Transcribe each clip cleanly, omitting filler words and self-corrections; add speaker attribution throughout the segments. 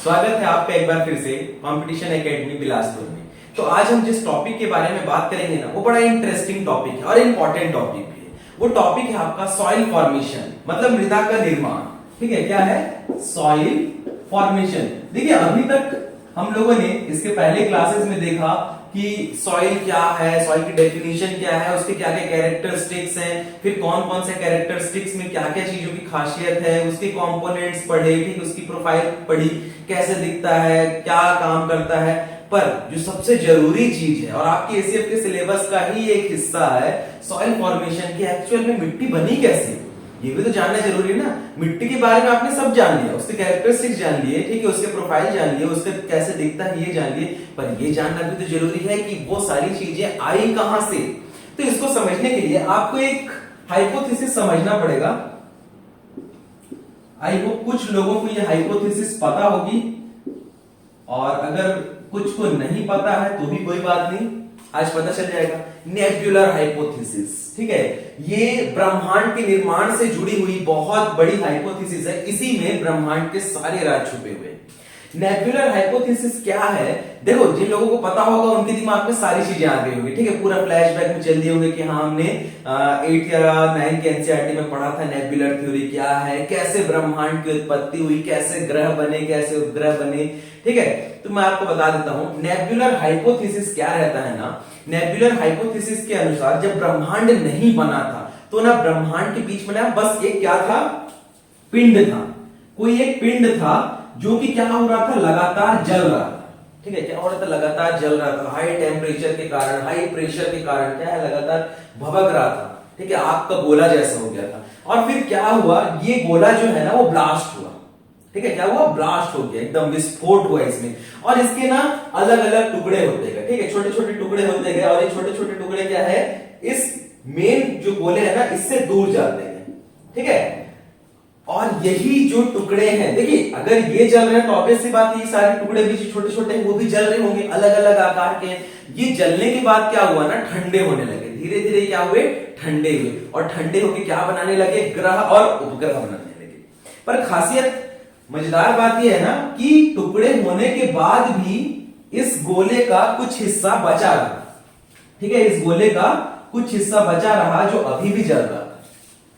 Speaker 1: स्वागत है आपका एक बार फिर से कंपटीशन एकेडमी बिलासपुर में। तो आज हम जिस टॉपिक के बारे में बात करेंगे ना, वो बड़ा इंटरेस्टिंग टॉपिक है और इम्पोर्टेंट टॉपिक भी है। वो टॉपिक है आपका सॉइल फॉर्मेशन, मतलब मृदा का निर्माण। ठीक है, क्या है? Soil formation. देखिए, अभी तक हम लोगों ने इसके पहले क्लासेस में देखा कि सॉइल क्या है, सॉइल की डेफिनेशन क्या है, उसके क्या क्या कैरेक्टरिस्टिक्स हैं, फिर कौन कौन से कैरेक्टरिस्टिक्स में क्या क्या चीजों की खासियत है, उसके कंपोनेंट्स पढ़े, ठीक, उसकी प्रोफाइल पढ़ी, कैसे दिखता है, क्या काम करता है। पर जो सबसे जरूरी चीज है और आपके एसीएफ के सिलेबस का ही एक हिस्सा है, सॉइल फॉर्मेशन की एक्चुअल में मिट्टी बनी कैसे, ये भी तो जानना जरूरी है ना। मिट्टी के बारे में आपने सब जान लिया, उसके कैरेक्टरिस्टिक्स जान लिए, ठीक है, उसके प्रोफाइल जान लिए, उसके कैसे दिखता है ये जान लिए, पर ये जानना भी तो जरूरी है कि वो सारी चीजें आई कहां से। तो इसको समझने के लिए आपको एक हाइपोथेसिस समझना पड़ेगा। आई होप कुछ लोगों को ये हाइपोथेसिस पता होगी, और अगर कुछ को नहीं पता है तो भी कोई बात नहीं, आज पता चल जाएगा। नेब्युलर हाइपोथेसिस, ठीक है, ये ब्रह्मांड के निर्माण से जुड़ी हुई बहुत बड़ी हाइपोथेसिस है। इसी में ब्रह्मांड के सारे राज छुपे हुए हैं। नेब्युलर हाइपोथेसिस क्या है? देखो, जिन लोगों को पता होगा उनके दिमाग में सारी चीजें आ गई होंगी, ठीक है, पूरा फ्लैशबैक में चल दिए होंगे कि हाँ, हमने 8 या 9 के एनसीईआरटी में पढ़ा था नेब्युलर थ्योरी क्या है, कैसे ब्रह्मांड की उत्पत्ति हुई, कैसे ग्रह बने, कैसे उपग्रह बने। ठीक है, तो मैं आपको बता देता हूं नेब्युलर हाइपोथेसिस क्या रहता है ना। नेब्युलर हाइपोथेसिस के अनुसार जब ब्रह्मांड नहीं बना था तो ना ब्रह्मांड के बीच में ना बस एक क्या था, पिंड था, कोई एक पिंड था जो कि क्या हो रहा था, लगातार जल रहा था। ठीक है, क्या हो रहा था, लगातार जल रहा था, हाई टेम्परेचर के कारण, हाई प्रेशर के कारण क्या है, लगातार भभक रहा था। ठीक है, आग का गोला जैसा हो गया था। और फिर क्या हुआ, ये गोला जो है ना वो ब्लास्ट हुआ। ठीक है, क्या हुआ, ब्लास्ट हो गया, एकदम विस्फोट हुआ इसमें। और इसके ना अलग अलग टुकड़े होते गए, ठीक है, छोटे छोटे टुकड़े होते गए, और ये छोटे छोटे टुकड़े क्या है, इस मेन जो गोले है ना इससे दूर जाते हैं। ठीक है, और यही जो टुकड़े हैं, देखिए अगर ये जल रहे हैं तो ऑब्वियस सी बात है ये सारे टुकड़े भी जो छोटे छोटे हैं वो भी जल रहे होंगे, अलग अलग आकार के हैं। ये जलने के बाद क्या हुआ ना, ठंडे होने लगे, धीरे धीरे क्या हुए, ठंडे हुए, और ठंडे होके क्या बनाने लगे, ग्रह और उपग्रह बनाने लगे। पर खासियत, मजेदार बात यह है ना कि टुकड़े होने के बाद भी इस गोले का कुछ हिस्सा बचा रहा। ठीक है, इस गोले का कुछ हिस्सा बचा रहा जो अभी भी जल रहा था,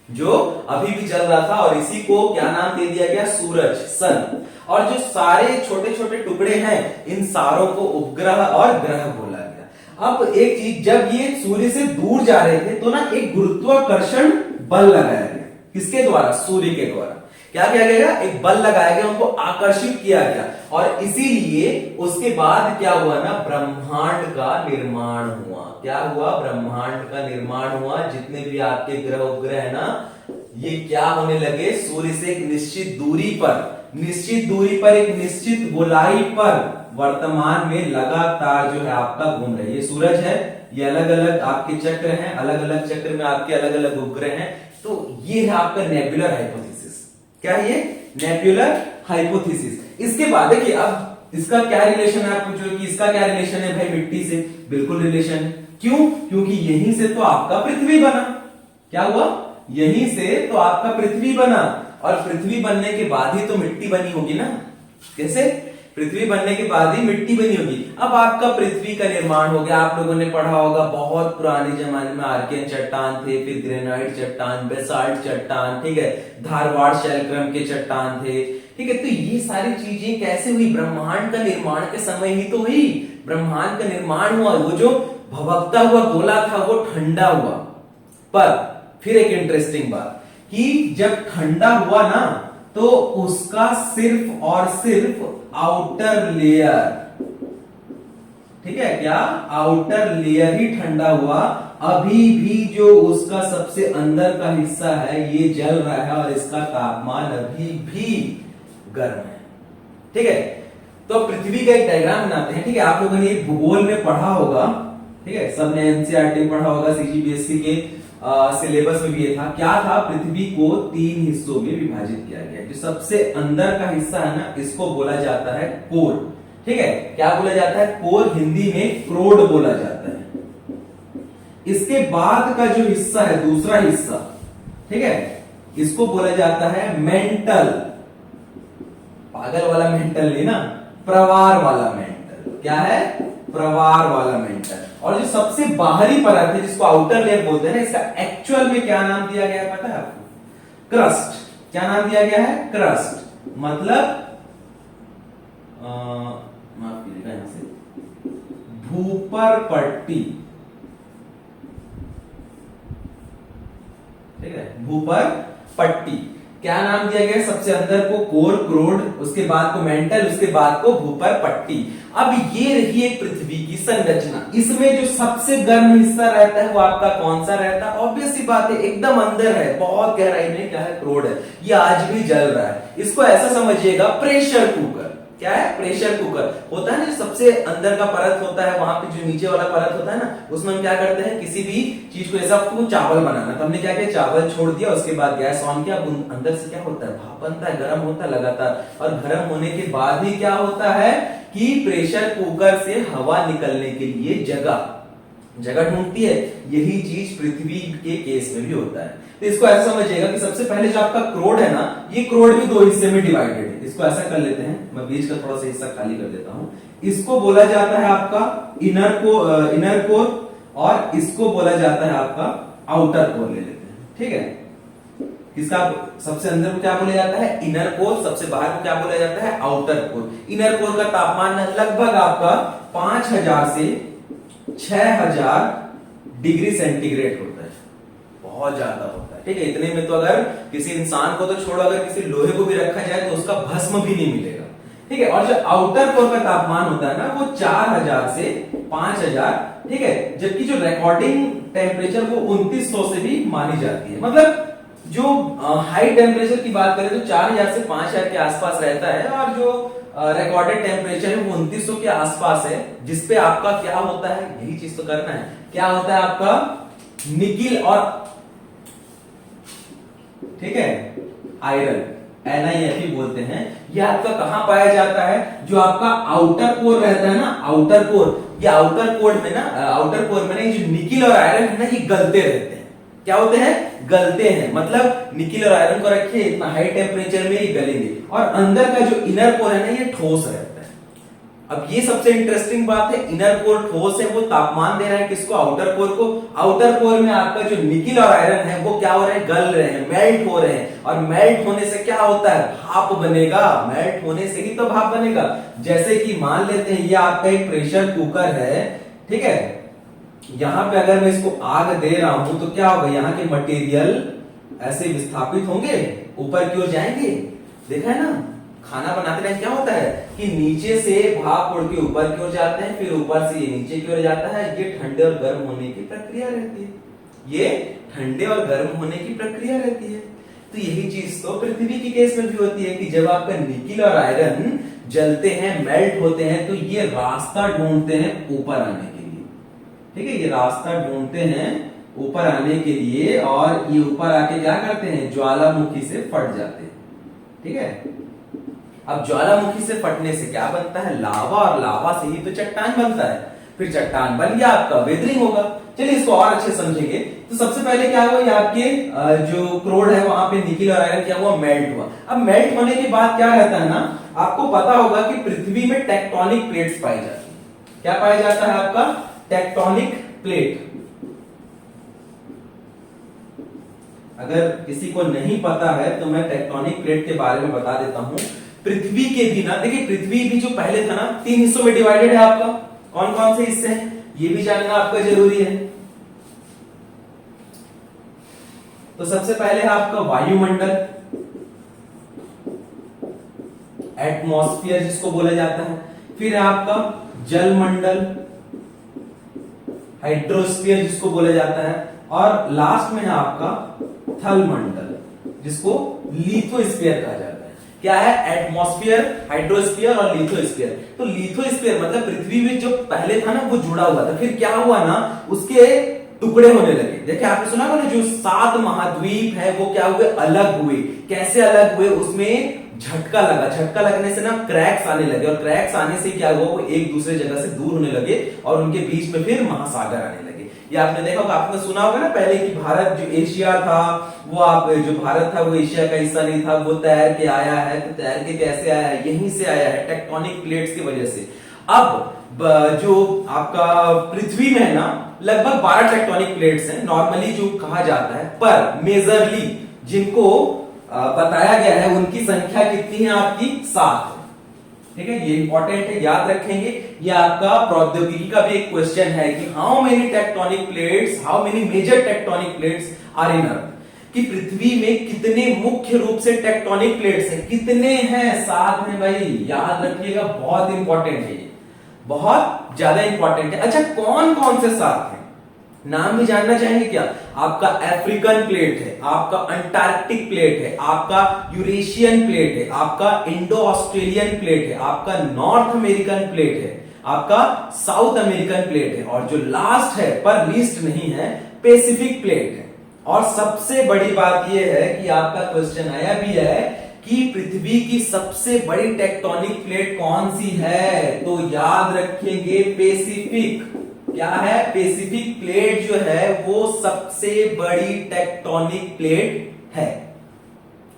Speaker 1: जो अभी भी जल रहा था, और इसी को क्या नाम दे दिया गया, सूरज, सन। और जो सारे छोटे छोटे टुकड़े हैं इन सारों को उपग्रह और ग्रह बोला गया। अब एक चीज, जब ये सूर्य से दूर जा रहे थे तो ना एक गुरुत्वाकर्षण बल लगाया गया, किसके द्वारा, सूर्य के द्वारा। क्या किया गया, एक बल लगाया गया, उनको आकर्षित किया गया, और इसीलिए उसके बाद क्या हुआ ना, ब्रह्मांड का निर्माण हुआ। क्या हुआ, ब्रह्मांड का निर्माण हुआ। जितने भी आपके ग्रह उपग्रह है ना, ये क्या होने लगे, सूर्य से एक निश्चित दूरी पर एक निश्चित गोलाई पर वर्तमान में लगातार जो है आपका घूम रहे। ये सूरज है, ये अलग अलग आपके चक्र हैं, अलग अलग चक्र में आपके अलग अलग उपग्रह हैं। तो ये है आपका नेब्युलर हाइपोथेसिस। क्या है ये, नेब्युलर हाइपोथेसिस। इसके बाद देखिए, अब इसका क्या रिलेशन है, आप पूछो कि इसका क्या रिलेशन है भाई मिट्टी से। बिल्कुल रिलेशन है। क्यों? क्योंकि यहीं से तो आपका पृथ्वी बना। क्या हुआ, यहीं से तो आपका पृथ्वी बना, और पृथ्वी बनने के बाद ही तो मिट्टी बनी होगी ना। कैसे, पृथ्वी बनने के बाद ही मिट्टी बनी होगी। अब आपका पृथ्वी का निर्माण हो गया। आप लोगों ने पढ़ा होगा बहुत पुराने जमाने में आर्कियन चट्टान थे, फिर ग्रेनाइट चट्टान, बेसाल्ट चट्टान, ठीक है, धारवाड़ शैलक्रम के चट्टान थे। ठीक है, तो ये सारी चीजें कैसे हुई, ब्रह्मांड का निर्माण के समय ही तो हुई। ब्रह्मांड का निर्माण हुआ, वो जो भभकता हुआ गोला था वो ठंडा हुआ। पर फिर एक इंटरेस्टिंग बात कि जब ठंडा हुआ ना तो उसका सिर्फ और सिर्फ आउटर लेयर, ठीक है, क्या, आउटर लेयर ही ठंडा हुआ। अभी भी जो उसका सबसे अंदर का हिस्सा है ये जल रहा है, और इसका तापमान अभी भी गर्म है। ठीक है, तो पृथ्वी का एक डायग्राम बनाते हैं। ठीक है, आप लोगों ने भूगोल में पढ़ा होगा, ठीक है, सबने एनसीईआरटी में पढ़ा होगा, सीजीपीएससी के सिलेबस में भी ये था। क्या था, पृथ्वी को 3 हिस्सों में विभाजित किया गया। जो सबसे अंदर का हिस्सा है ना, इसको बोला जाता है कोर। ठीक है, क्या बोला जाता है, कोर, हिंदी में क्रोड बोला जाता है। इसके बाद का जो हिस्सा है, दूसरा हिस्सा, ठीक है, इसको बोला जाता है मेंटल। अगल वाला मेंटल नहीं ना, प्रवार वाला मेंटल। क्या है? प्रवार वाला मेंटल। और जो सबसे बाहरी परत है जिसको आउटर लेयर बोलते हैं ना, इसका एक्चुअल में क्या नाम दिया गया है पता है आपको? क्रस्ट। क्या नाम दिया गया है? क्रस्ट। मतलब माफ कीजिएगा, यहां से भूपर पट्टी। ठीक है, भूपर पट्टी। क्या नाम दिया गया? सबसे अंदर को कोर, क्रोड, उसके बाद को मेंटल, उसके बाद को भूपर पट्टी। अब ये रही एक पृथ्वी की संरचना। इसमें जो सबसे गर्म हिस्सा रहता है वो आपका कौन सा रहता है? ऑब्वियस सी बात है, एकदम अंदर है, बहुत गहराई में क्या है? क्रोड है। ये आज भी जल रहा है। इसको ऐसा समझिएगा, प्रेशर कुकर। क्या है? प्रेशर कुकर होता है ना, सबसे अंदर का परत होता है, वहां पे जो नीचे वाला परत होता है ना, उसमें हम क्या करते हैं? किसी भी चीज को, ऐसा आपको चावल बनाना, तो हमने क्या किया? चावल छोड़ दिया, उसके बाद गैस ऑन किया, अंदर से क्या होता है? भाप बनता है, गर्म होता है लगातार, और गर्म होने के बाद ही क्या होता है कि प्रेशर कुकर से हवा निकलने के लिए जगह ढूंढती है। यही चीज पृथ्वी के केस में भी होता है। तो इसको ऐसा समझिएगा कि सबसे पहले जो आपका क्रोड है ना, ये क्रोड भी दो हिस्से में डिवाइडेड है। इसको ऐसा कर लेते हैं, मैं बीच का थोड़ा सा हिस्सा खाली कर देता हूं। इसको बोला जाता है आपका इनर कोर, और इसको बोला जाता है आपका आउटर कोर। ले लेते हैं, ठीक है। इसका सबसे अंदर को क्या बोला जाता है? Inner core. सबसे बाहर को क्या बोला जाता है? Outer core. इनर कोर का तापमान लगभग आपका 5000 से 6000 डिग्री सेंटीग्रेड होता है। बहुत ज्यादा होता है, ठीक है। इतने में तो अगर किसी इंसान को तो छोड़ो, अगर किसी लोहे को भी रखा जाए तो उसका भस्म भी नहीं मिलेगा, ठीक है। और जो आउटर कोर का तापमान होता है ना, वो 4000 से 5000, ठीक है। जबकि जो रिकॉर्डिंग टेम्परेचर वो 2900 से भी मानी जाती है। मतलब जो हाई टेम्परेचर की बात करें तो 4000 से 5000 के आसपास रहता है, और जो रिकॉर्डेड टेम्परेचर है वो 2900 के आसपास है, जिसपे आपका क्या होता है? यही चीज तो करना है। क्या होता है आपका? निकिल और, ठीक है, आयरन, NiFe बोलते हैं। ये आपका कहां पाया जाता है? जो आपका आउटर कोर रहता है ना, आउटर कोर, ये आउटर कोर में ना ये जो निकिल और आयरन है ना, ये गलते रहते हैं। क्या होते हैं? गलते हैं। मतलब निकिल और आयरन को रखिए, इतना हाई टेम्परेचर में ये गलेंगे, और अंदर का जो इनर कोर है ना, ये ठोस रहता है। अब ये सबसे इंटरेस्टिंग बात है, इनर कोर ठोस है, वो तापमान दे रहा है किसको? आउटर कोर को। आउटर कोर में आपका जो निकिल और आयरन है वो क्या हो रहे हैं? गल रहे हैं, मेल्ट हो रहे हैं। और मेल्ट होने से क्या होता है? भाप बनेगा। मेल्ट होने से ही तो भाप बनेगा। जैसे कि मान लेते हैं ये आपका एक प्रेशर कुकर है, ठीक है। यहां पे अगर मैं इसको आग दे रहा हूं तो क्या होगा? यहाँ के मटेरियल ऐसे विस्थापित होंगे, ऊपर की ओर जाएंगे। देखा है ना, खाना बनाते टाइम क्या होता है कि नीचे से भाप उड़ के ऊपर की ओर जाते हैं, फिर ऊपर से ये नीचे की ओर जाता है। ये ठंडे और गर्म होने की प्रक्रिया रहती है। ये ठंडे और गर्म होने की प्रक्रिया रहती है। तो यही चीज तो पृथ्वी के केस में भी होती है कि जब आपका निकिल और आयरन जलते हैं, मेल्ट होते हैं, तो ये रास्ता ढूंढते हैं ऊपर आने के लिए, ठीक है। ये रास्ता ढूंढते हैं ऊपर आने के लिए, और ये ऊपर आके क्या करते हैं? ज्वालामुखी से फट जाते हैं, ठीक है। अब ज्वालामुखी से फटने से क्या बनता है? लावा, और लावा से ही तो चट्टान बनता है। फिर चट्टान बन गया, आपका वेदरिंग होगा। चलिए इसको और अच्छे समझेंगे। तो सबसे पहले क्या हुआ? ये आपके जो क्रोड है वहां पे निकिल और आयरन क्या हुआ? मेल्ट हुआ। अब मेल्ट होने के बाद क्या रहता है ना, आपको पता होगा कि पृथ्वी में टेक्टोनिक प्लेट्स पाई जाती है। क्या पाया जाता है आपका? Tectonic plate. अगर किसी को नहीं पता है तो मैं टेक्टोनिक प्लेट के बारे में बता देता हूं। पृथ्वी के भी ना, देखिए पृथ्वी भी जो पहले था ना, 3 हिस्सों में डिवाइडेड है आपका। कौन कौन से हिस्से हैं ये भी जानना आपका जरूरी है। तो सबसे पहले है आपका वायुमंडल, एटमॉस्फेयर जिसको बोला जाता है। फिर है आपका जलमंडल, हाइड्रोस्फीयर जिसको बोला जाता है। और लास्ट में है आपका थलमंडल, जिसको लिथोस्फीयर कहा जाता है। क्या है? एटमॉस्फेयर, हाइड्रोस्फीयर और लिथोस्फीयर। तो लिथोस्फीयर मतलब पृथ्वी में जो पहले था ना वो जुड़ा हुआ था, फिर क्या हुआ ना, उसके टुकड़े होने लगे। देखिए आपने सुना होगा ना, जो 7 महाद्वीप है वो क्या हुए? अलग हुए। कैसे अलग हुए? उसमें झटका लगा, झटका लगने से ना क्रैक्स आने लगे, और क्रैक्स आने से क्या हुआ? वो एक दूसरे जगह से दूर होने लगे, और उनके बीच में फिर महासागर आने लगे। ये आपने देखा होगा, आपने सुना होगा ना पहले कि भारत जो एशिया था, वो आप जो भारत था वो एशिया का हिस्सा नहीं था, वो तैर के आया है। तो तैर के कैसे आया है? यहीं से आया है, टेक्टोनिक प्लेट्स की वजह से। अब जो आपका पृथ्वी में है ना, लगभग 12 टेक्टोनिक प्लेट्स हैं नॉर्मली जो कहा जाता है, पर मेजरली जिनको बताया गया है उनकी संख्या कितनी है? आपकी 7 है। ठीक है, ये इंपॉर्टेंट है, याद रखेंगे। ये आपका प्रौद्योगिकी का भी एक क्वेश्चन है कि how many tectonic plates, how many major tectonic plates are in earth, कि पृथ्वी में कितने मुख्य रूप से टेक्टोनिक प्लेट्स हैं, कितने हैं? 7 हैं भाई, याद रखिएगा, बहुत इंपॉर्टेंट है, बहुत ज्यादा इंपॉर्टेंट है। अच्छा, कौन कौन से 7 हैं? नाम भी जानना चाहेंगे क्या? आपका अफ्रीकन प्लेट है, आपका अंटार्कटिक प्लेट है, आपका यूरेशियन प्लेट है, आपका इंडो ऑस्ट्रेलियन प्लेट है, आपका नॉर्थ अमेरिकन प्लेट है, आपका साउथ अमेरिकन प्लेट है, और जो लास्ट है पर लीस्ट नहीं है, पैसिफिक प्लेट है। और सबसे बड़ी बात यह है कि आपका क्वेश्चन आया भी है कि पृथ्वी की सबसे बड़ी टेक्टोनिक प्लेट कौन सी है? तो याद रखेंगे, पैसिफिक। क्या है? पैसिफिक प्लेट जो है वो सबसे बड़ी टेक्टोनिक प्लेट है।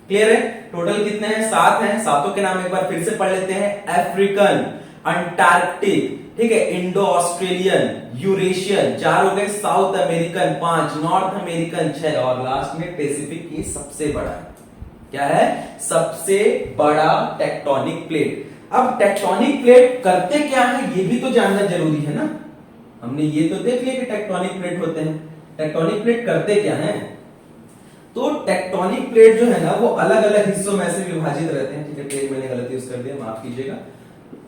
Speaker 1: क्लियर है? टोटल कितने हैं? 7 हैं। 7 के नाम एक बार फिर से पढ़ लेते हैं। अफ्रीकन, अंटार्कटिक, ठीक है, इंडो ऑस्ट्रेलियन, यूरेशियन 4 हो गए, साउथ अमेरिकन 5, नॉर्थ अमेरिकन 6, और लास्ट में पैसिफिक ही सबसे बड़ा है। क्या है? सबसे बड़ा टेक्टोनिक प्लेट। अब टेक्टोनिक प्लेट करते क्या है ये भी तो जानना जरूरी है ना। हमने ये तो देख लिया कि टेक्टोनिक प्लेट होते हैं, टेक्टोनिक प्लेट करते क्या हैं? तो टेक्टोनिक प्लेट जो है ना वो अलग अलग हिस्सों में से विभाजित रहते हैं। ठीक है, प्लेट मैंने गलती यूज कर दिया, माफ कीजिएगा।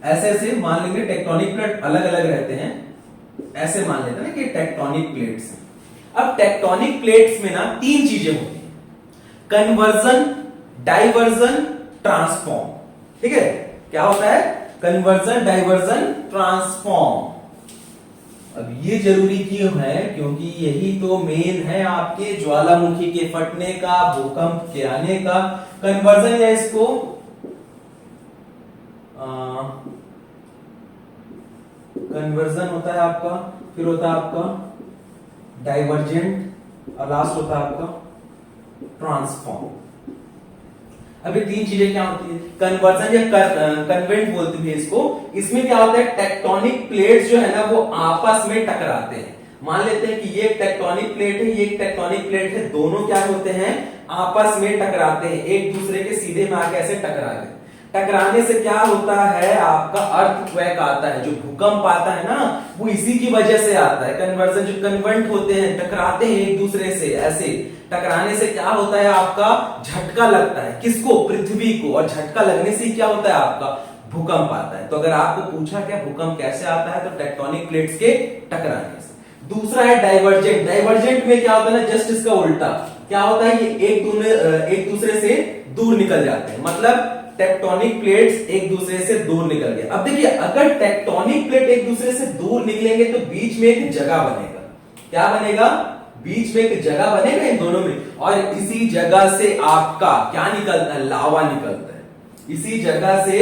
Speaker 1: ऐसे ऐसे मान लेंगे टेक्टोनिक प्लेट अलग अलग रहते हैं, ऐसे मान लेते हैं ना कि टेक्टोनिक प्लेट्स हैं। अब टेक्टोनिक प्लेट्स में ना 3 चीजें होती हैं, कन्वर्जन, डाइवर्जन, ट्रांसफॉर्म। ठीक है, क्या होता है? Conversion, diversion, transform. अब ये जरूरी क्यों है? क्योंकि यही तो मेन है आपके ज्वालामुखी के फटने का, भूकंप के आने का। कन्वर्जन या इसको कन्वर्जन होता है आपका, फिर होता है आपका डाइवर्जेंट, और लास्ट होता है आपका ट्रांसफॉर्म। अभी 3 चीजें क्या होती है? कन्वर्जन या कन्वेंट बोलते हैं इसको। इसमें क्या होता है? टेक्टोनिक प्लेट्स जो है ना वो आपस में टकराते हैं। मान लेते हैं कि ये एक टेक्टोनिक प्लेट है, ये एक टेक्टोनिक प्लेट है, दोनों क्या होते हैं? आपस में टकराते हैं, एक दूसरे के सीधे में आके ऐसे टकराते हैं। टकराने से क्या होता है? आपका अर्थक्वेक आता है, जो भूकंप आता है ना वो इसी की वजह से आता है। कन्वर्जन जो कन्वेंट होते हैं, टकराते हैं एक दूसरे से, ऐसे टकराने से क्या होता है? आपका झटका लगता है। किसको? पृथ्वी को। और झटका लगने से क्या होता है? आपका भूकंप आता है। तो अगर आपको पूछा क्या भूकंप कैसे आता है, तो टेक्टोनिक प्लेट्स के टकराने से। दूसरा है डाइवर्जेंट। डाइवर्जेंट में क्या होता है ना, जस्ट इसका उल्टा। क्या होता है? ये एक दूसरे से दूर निकल जाते हैं, मतलब टेक्टोनिक प्लेट्स एक दूसरे से दूर निकल गए। अब देखिए, अगर टेक्टोनिक प्लेट एक दूसरे से दूर निकलेंगे तो बीच में एक जगह बनेगा। क्या बनेगा? बीच में एक जगह बनेगा इन दोनों में, और इसी जगह से आपका क्या निकलता है? लावा निकलता है। इसी जगह से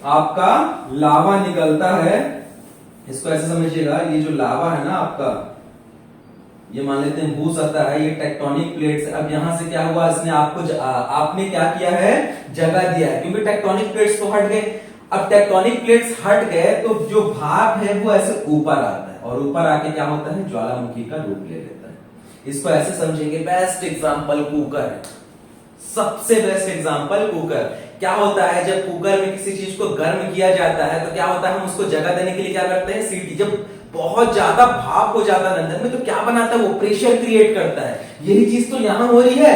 Speaker 1: आपका लावा निकलता है। इसको ऐसे समझिएगा, ये जो लावा है ना आपका, ये मान लेते हैं भू सतह है, ये टेक्टोनिक प्लेट्स। अब यहां से क्या हुआ? इसने आपने क्या किया है? जगह दिया है, क्योंकि टेक्टोनिक प्लेट्स तो हट गए। अब टेक्टोनिक प्लेट्स हट गए तो जो भाप है वो ऐसे ऊपर आता है, और ऊपर आके क्या होता है? ज्वालामुखी का रूप ले लेता है। इसको ऐसे समझेंगे, बेस्ट एग्जांपल कुकर है, सबसे बेस्ट एग्जांपल कुकर। क्या होता है? जब कुकर में किसी चीज को गर्म किया जाता है तो क्या होता है? हम उसको जगह देने के लिए क्या करते हैं? सीटी। जब बहुत ज्यादा भाप हो जाता है अंदर में तो क्या बनाता है? वो प्रेशर क्रिएट करता है। यही चीज तो यहां हो रही है,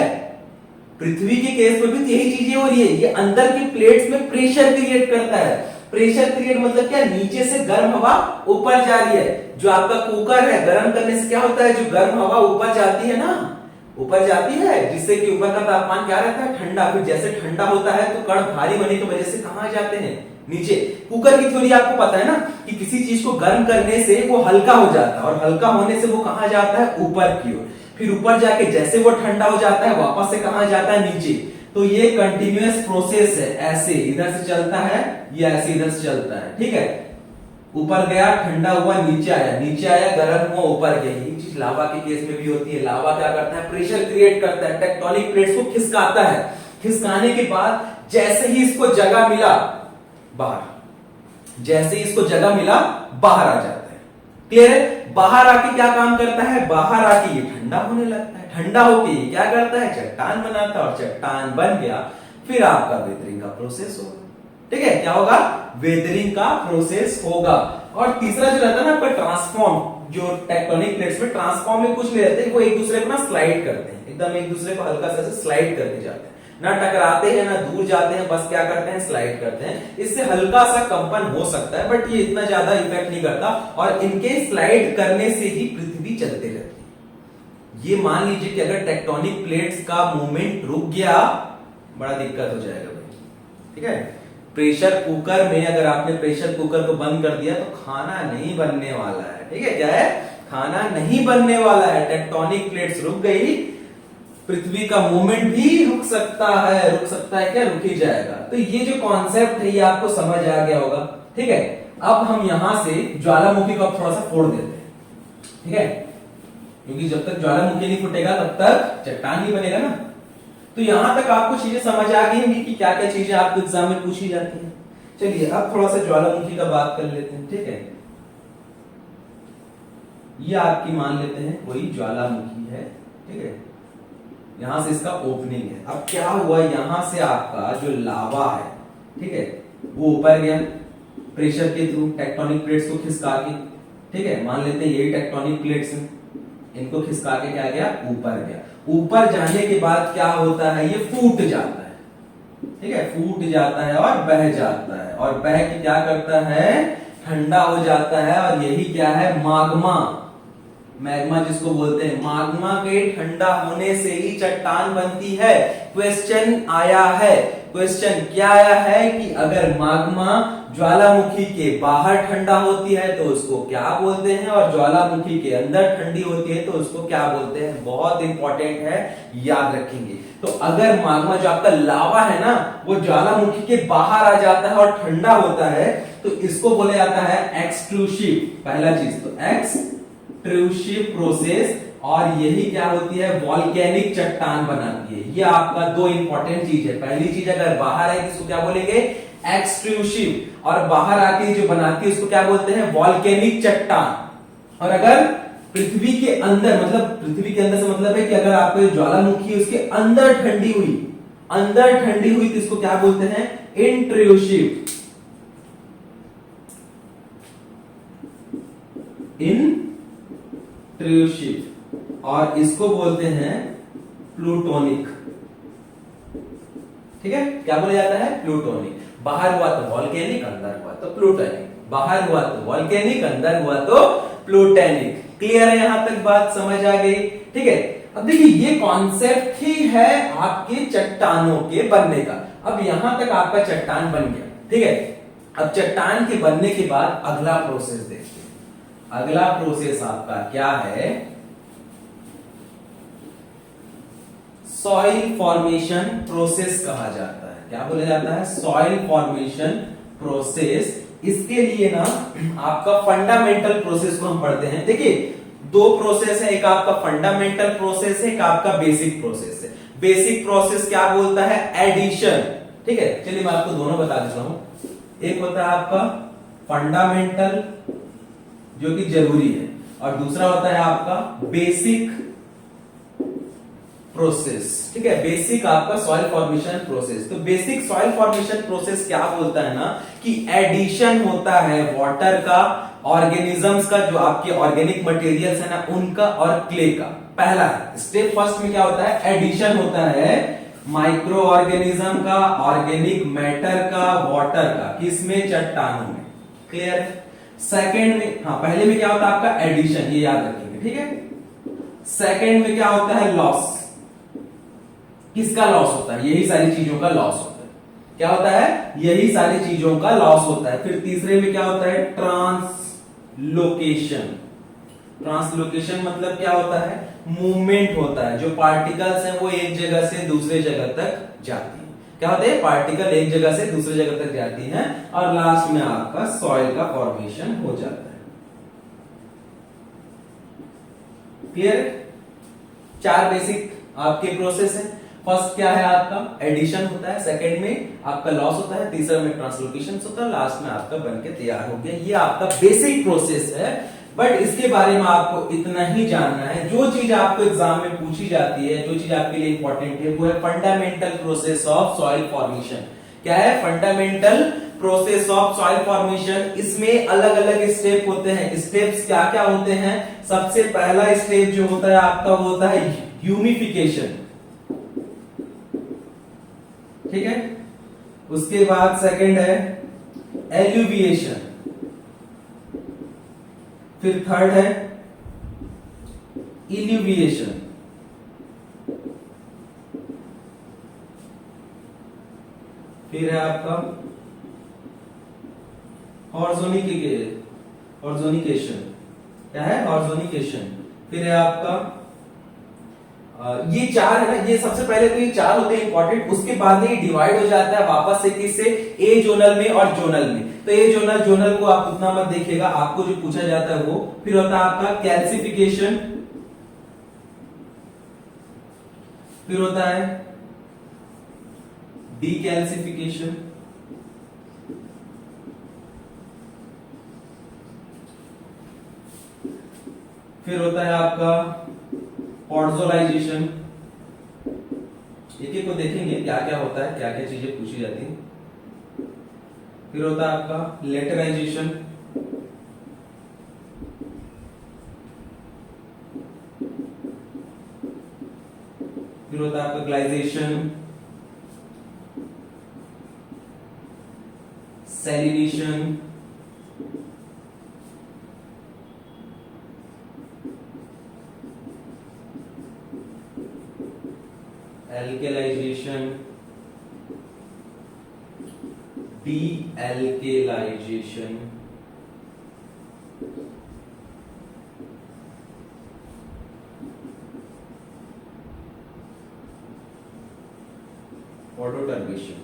Speaker 1: पृथ्वी के केस में भी तो यही चीजें हो रही है। ये अंदर की प्लेट्स में प्रेशर क्रिएट करता है। प्रेशर क्रिएट मतलब क्या? नीचे से गर्म हवा ऊपर जा रही है। जो आपका कुकर है, गर्म करने से क्या होता है? जो गर्म हवा ऊपर जाती है ना, ऊपर जाती है, जिससे कि ऊपर का तापमान क्या रहता है? ठंडा। फिर जैसे ठंडा होता है तो कण भारी होने की वजह से कहां जाते हैं? नीचे। कुकर की थ्योरी आपको पता है ना कि किसी चीज को गर्म करने से वो हल्का हो जाता है, और हल्का होने से वो कहां जाता है? ऊपर की ओर। फिर ऊपर जाके जैसे वो ठंडा हो जाता है वापस से कहां जाता है? नीचे। तो ये कंटिन्यूअस प्रोसेस है, ऐसे इधर से चलता है, ये ऐसे इधर से चलता है। ठीक है, ऊपर गया ठंडा हुआ नीचे आया, नीचे आया गर्म हुआ ऊपर गया। ये चीज लावा के केस में भी होती है। लावा क्या करता है, प्रेशर क्रिएट करता है, टेक्टोनिक प्लेट्स को खिसकाता है। खिसकाने के बाद जैसे ही इसको जगह मिला बाहर, जैसे ही इसको जगह मिला बाहर आ जाता है। क्लियर है? बाहर आके क्या काम करता है, बाहर आके ये ठंडा होने लगता है। ठंडा होके ये क्या करता है, चट्टान बनाता है, और चट्टान बन गया, फिर आपका वेदरिंग का प्रोसेस होगा। ठीक है, क्या होगा, वेदरिंग का प्रोसेस होगा। और तीसरा जो रहता है ना आपका ट्रांसफॉर्म, जो टेक्टोनिक प्लेट्स में ट्रांसफॉर्म में कुछ ले रहते हैं, वो एक दूसरे को ना स्लाइड करते हैं, एकदम एक दूसरे को हल्का सा स्लाइड करके जाते हैं, ना टकराते हैं ना दूर जाते हैं, बस क्या करते हैं, स्लाइड करते हैं। इससे हल्का सा कंपन हो सकता है, बट ये इतना ज्यादा इफेक्ट नहीं करता, और इनके स्लाइड करने से ही पृथ्वी चलते रहती है। ये मान लीजिए कि अगर टेक्टोनिक प्लेट्स का मूवमेंट रुक गया, बड़ा दिक्कत हो जाएगा भाई। ठीक है, प्रेशर कुकर में अगर आपने प्रेशर कुकर को बंद कर दिया तो खाना नहीं बनने वाला है। ठीक है, क्या है, खाना नहीं बनने वाला है। टेक्टोनिक प्लेट्स रुक गई, पृथ्वी का मूवमेंट भी रुक सकता है। रुक सकता है क्या, रुक ही जाएगा। तो ये जो कॉन्सेप्ट है ये आपको समझ आ गया होगा। ठीक है, अब हम यहां से ज्वालामुखी को थोड़ा सा फोड़ देते हैं। ठीक है, क्योंकि जब तक ज्वालामुखी नहीं फूटेगा तब तक चट्टान नहीं बनेगा ना। तो यहां तक आपको चीजें समझ आ गई होंगी कि क्या क्या चीजें आपको एग्जाम में पूछी जाती हैं। चलिए अब थोड़ा सा ज्वालामुखी का बात कर लेते हैं। ठीक है, ये आपकी मान लेते हैं कोई ज्वालामुखी है। ठीक है, यहां से इसका ओपनिंग है। अब क्या हुआ, यहां से आपका जो लावा है, ठीक है, वो ऊपर गया प्रेशर के थ्रू, टेक्टोनिक प्लेट्स को खिसका के। ठीक है, मान लेते हैं यही टेक्टोनिक प्लेट्स हैं, इनको खिसका के क्या गया, ऊपर गया। ऊपर जाने के बाद क्या होता है, ये फूट जाता है। ठीक है, फूट जाता है और बह जाता है, और बह के क्या करता है, ठंडा हो जाता है। और यही क्या है, माग्मा, मैग्मा जिसको बोलते हैं। माग्मा के ठंडा होने से ही चट्टान बनती है। क्वेश्चन आया है, क्वेश्चन क्या आया है कि अगर माग्मा ज्वालामुखी के बाहर ठंडा होती है तो उसको क्या बोलते हैं, और ज्वालामुखी के अंदर ठंडी होती है तो उसको क्या बोलते हैं। बहुत इंपॉर्टेंट है, याद रखेंगे। तो अगर माग्मा जो आपका लावा है ना, वो ज्वालामुखी के बाहर आ जाता है और ठंडा होता है, तो इसको बोला जाता है एक्सट्रूसिव। पहला चीज तो एक्सट्रूसिव प्रोसेस, और यही क्या होती है, वॉल्केनिक चट्टान बनाती है। ये आपका दो इंपॉर्टेंट चीज है। पहली चीज अगर बाहर है इसको क्या बोलेंगे, एक्सट्रूसिव, और बाहर आके जो बनाती है उसको क्या बोलते हैं, वॉल्केनिक चट्टान। और अगर पृथ्वी के अंदर, मतलब पृथ्वी के अंदर से मतलब है कि अगर आपको ज्वालामुखी उसके अंदर ठंडी हुई, अंदर ठंडी हुई, तो इसको क्या बोलते हैं, इंट्रूसिव। इंट्रूसिव, और इसको बोलते हैं प्लूटोनिक। ठीक है, क्या बोला जाता है, प्लूटोनिक। बाहर हुआ तो वॉल्केनिक, अंदर हुआ तो प्लूटोनिक। बाहर हुआ तो वॉल्केनिक, अंदर हुआ तो प्लूटोनिक। क्लियर है, यहां तक बात समझ आ गई। ठीक है, अब देखिए ये कॉन्सेप्ट ही है आपके चट्टानों के बनने का। अब यहां तक आपका चट्टान बन गया। ठीक है, अब चट्टान के बनने के बाद अगला प्रोसेस देखते हैं। अगला प्रोसेस आपका क्या है, सॉइल फॉर्मेशन प्रोसेस कहा जाता है। क्या बोला जाता है, सॉइल फॉर्मेशन प्रोसेस। इसके लिए ना आपका फंडामेंटल प्रोसेस को हम पढ़ते हैं। देखिए दो प्रोसेस है, एक आपका फंडामेंटल प्रोसेस है, एक आपका बेसिक प्रोसेस है। बेसिक प्रोसेस क्या बोलता है, एडिशन। ठीक है, चलिए मैं आपको दोनों बता देता हूं। एक होता है आपका फंडामेंटल जो कि जरूरी है, और दूसरा होता है आपका बेसिक प्रोसेस। ठीक है, बेसिक आपका सॉइल फॉर्मेशन प्रोसेस। तो बेसिक सॉइल फॉर्मेशन प्रोसेस क्या बोलता है ना कि एडिशन होता है वाटर का, ऑर्गेनिजम्स का, जो आपके ऑर्गेनिक मटेरियल्स है ना उनका, और क्ले का। पहला स्टेप फर्स्ट में क्या होता है, एडिशन होता है माइक्रो ऑर्गेनिज्म का, ऑर्गेनिक मैटर का, वाटर का, किसमें, चट्टानों में। क्लियर है। सेकेंड में, हाँ पहले में क्या होता है आपका एडिशन, ये याद रखेंगे। ठीक है, सेकेंड में क्या होता है, लॉस। किसका लॉस होता है, यही सारी चीजों का लॉस होता है। क्या होता है, यही सारी चीजों का लॉस होता है। फिर तीसरे में क्या होता है, ट्रांसलोकेशन। ट्रांसलोकेशन मतलब क्या होता है, मूवमेंट होता है। जो पार्टिकल्स हैं वो एक जगह से दूसरे जगह तक जाती है। क्या होते हैं, पार्टिकल एक जगह से दूसरी जगह तक जाती हैं और लास्ट में आपका सॉइल का फॉर्मेशन हो जाता है। क्लियर? 4 बेसिक आपके प्रोसेस है। फर्स्ट क्या है आपका एडिशन होता है, सेकंड में आपका लॉस होता है, तीसरा में ट्रांसलोकेशन होता है, लास्ट में आपका बनके तैयार हो गया। ये आपका बेसिक प्रोसेस है, बट इसके बारे में आपको इतना ही जानना है। जो चीज आपको एग्जाम में पूछी जाती है, जो चीज आपके लिए इंपॉर्टेंट है, वो है fundamental process of soil formation. क्या है? Fundamental process of soil formation. इसमें अलग अलग स्टेप होते हैं। स्टेप्स क्या क्या होते हैं? सबसे पहला स्टेप जो होता है आपका वो होता है ह्यूमिफिकेशन, ठीक है। उसके बाद सेकंड है एल्यूविएशन, फिर थर्ड है इल्यूविएशन, फिर है आपका ऑर्गेनिकेशन। क्या है? ऑर्गेनिकेशन। फिर है आपका ये 4 है ना, ये सबसे पहले तो ये 4 होते हैं इंपॉर्टेंट। उसके बाद ये डिवाइड हो जाता है वापस से किससे? ए जोनल में और जोनल में। तो ए जोनल को आप उतना मत देखिएगा, आपको जो पूछा जाता है वो। फिर होता है आपका कैल्सिफिकेशन, फिर होता है डीकैल्सिफिकेशन, फिर होता है आपका पॉर्जोलाइजेशन। एक एक को देखेंगे क्या क्या होता है, क्या क्या चीजें पूछी जाती हैं। फिर होता है आपका लेटराइजेशन, फिर होता है आपका ग्लाइजेशन, सैलिनेशन, एल्केलाइजेशन, डी-एल्केलाइजेशन, ऑटोटर्बेशन।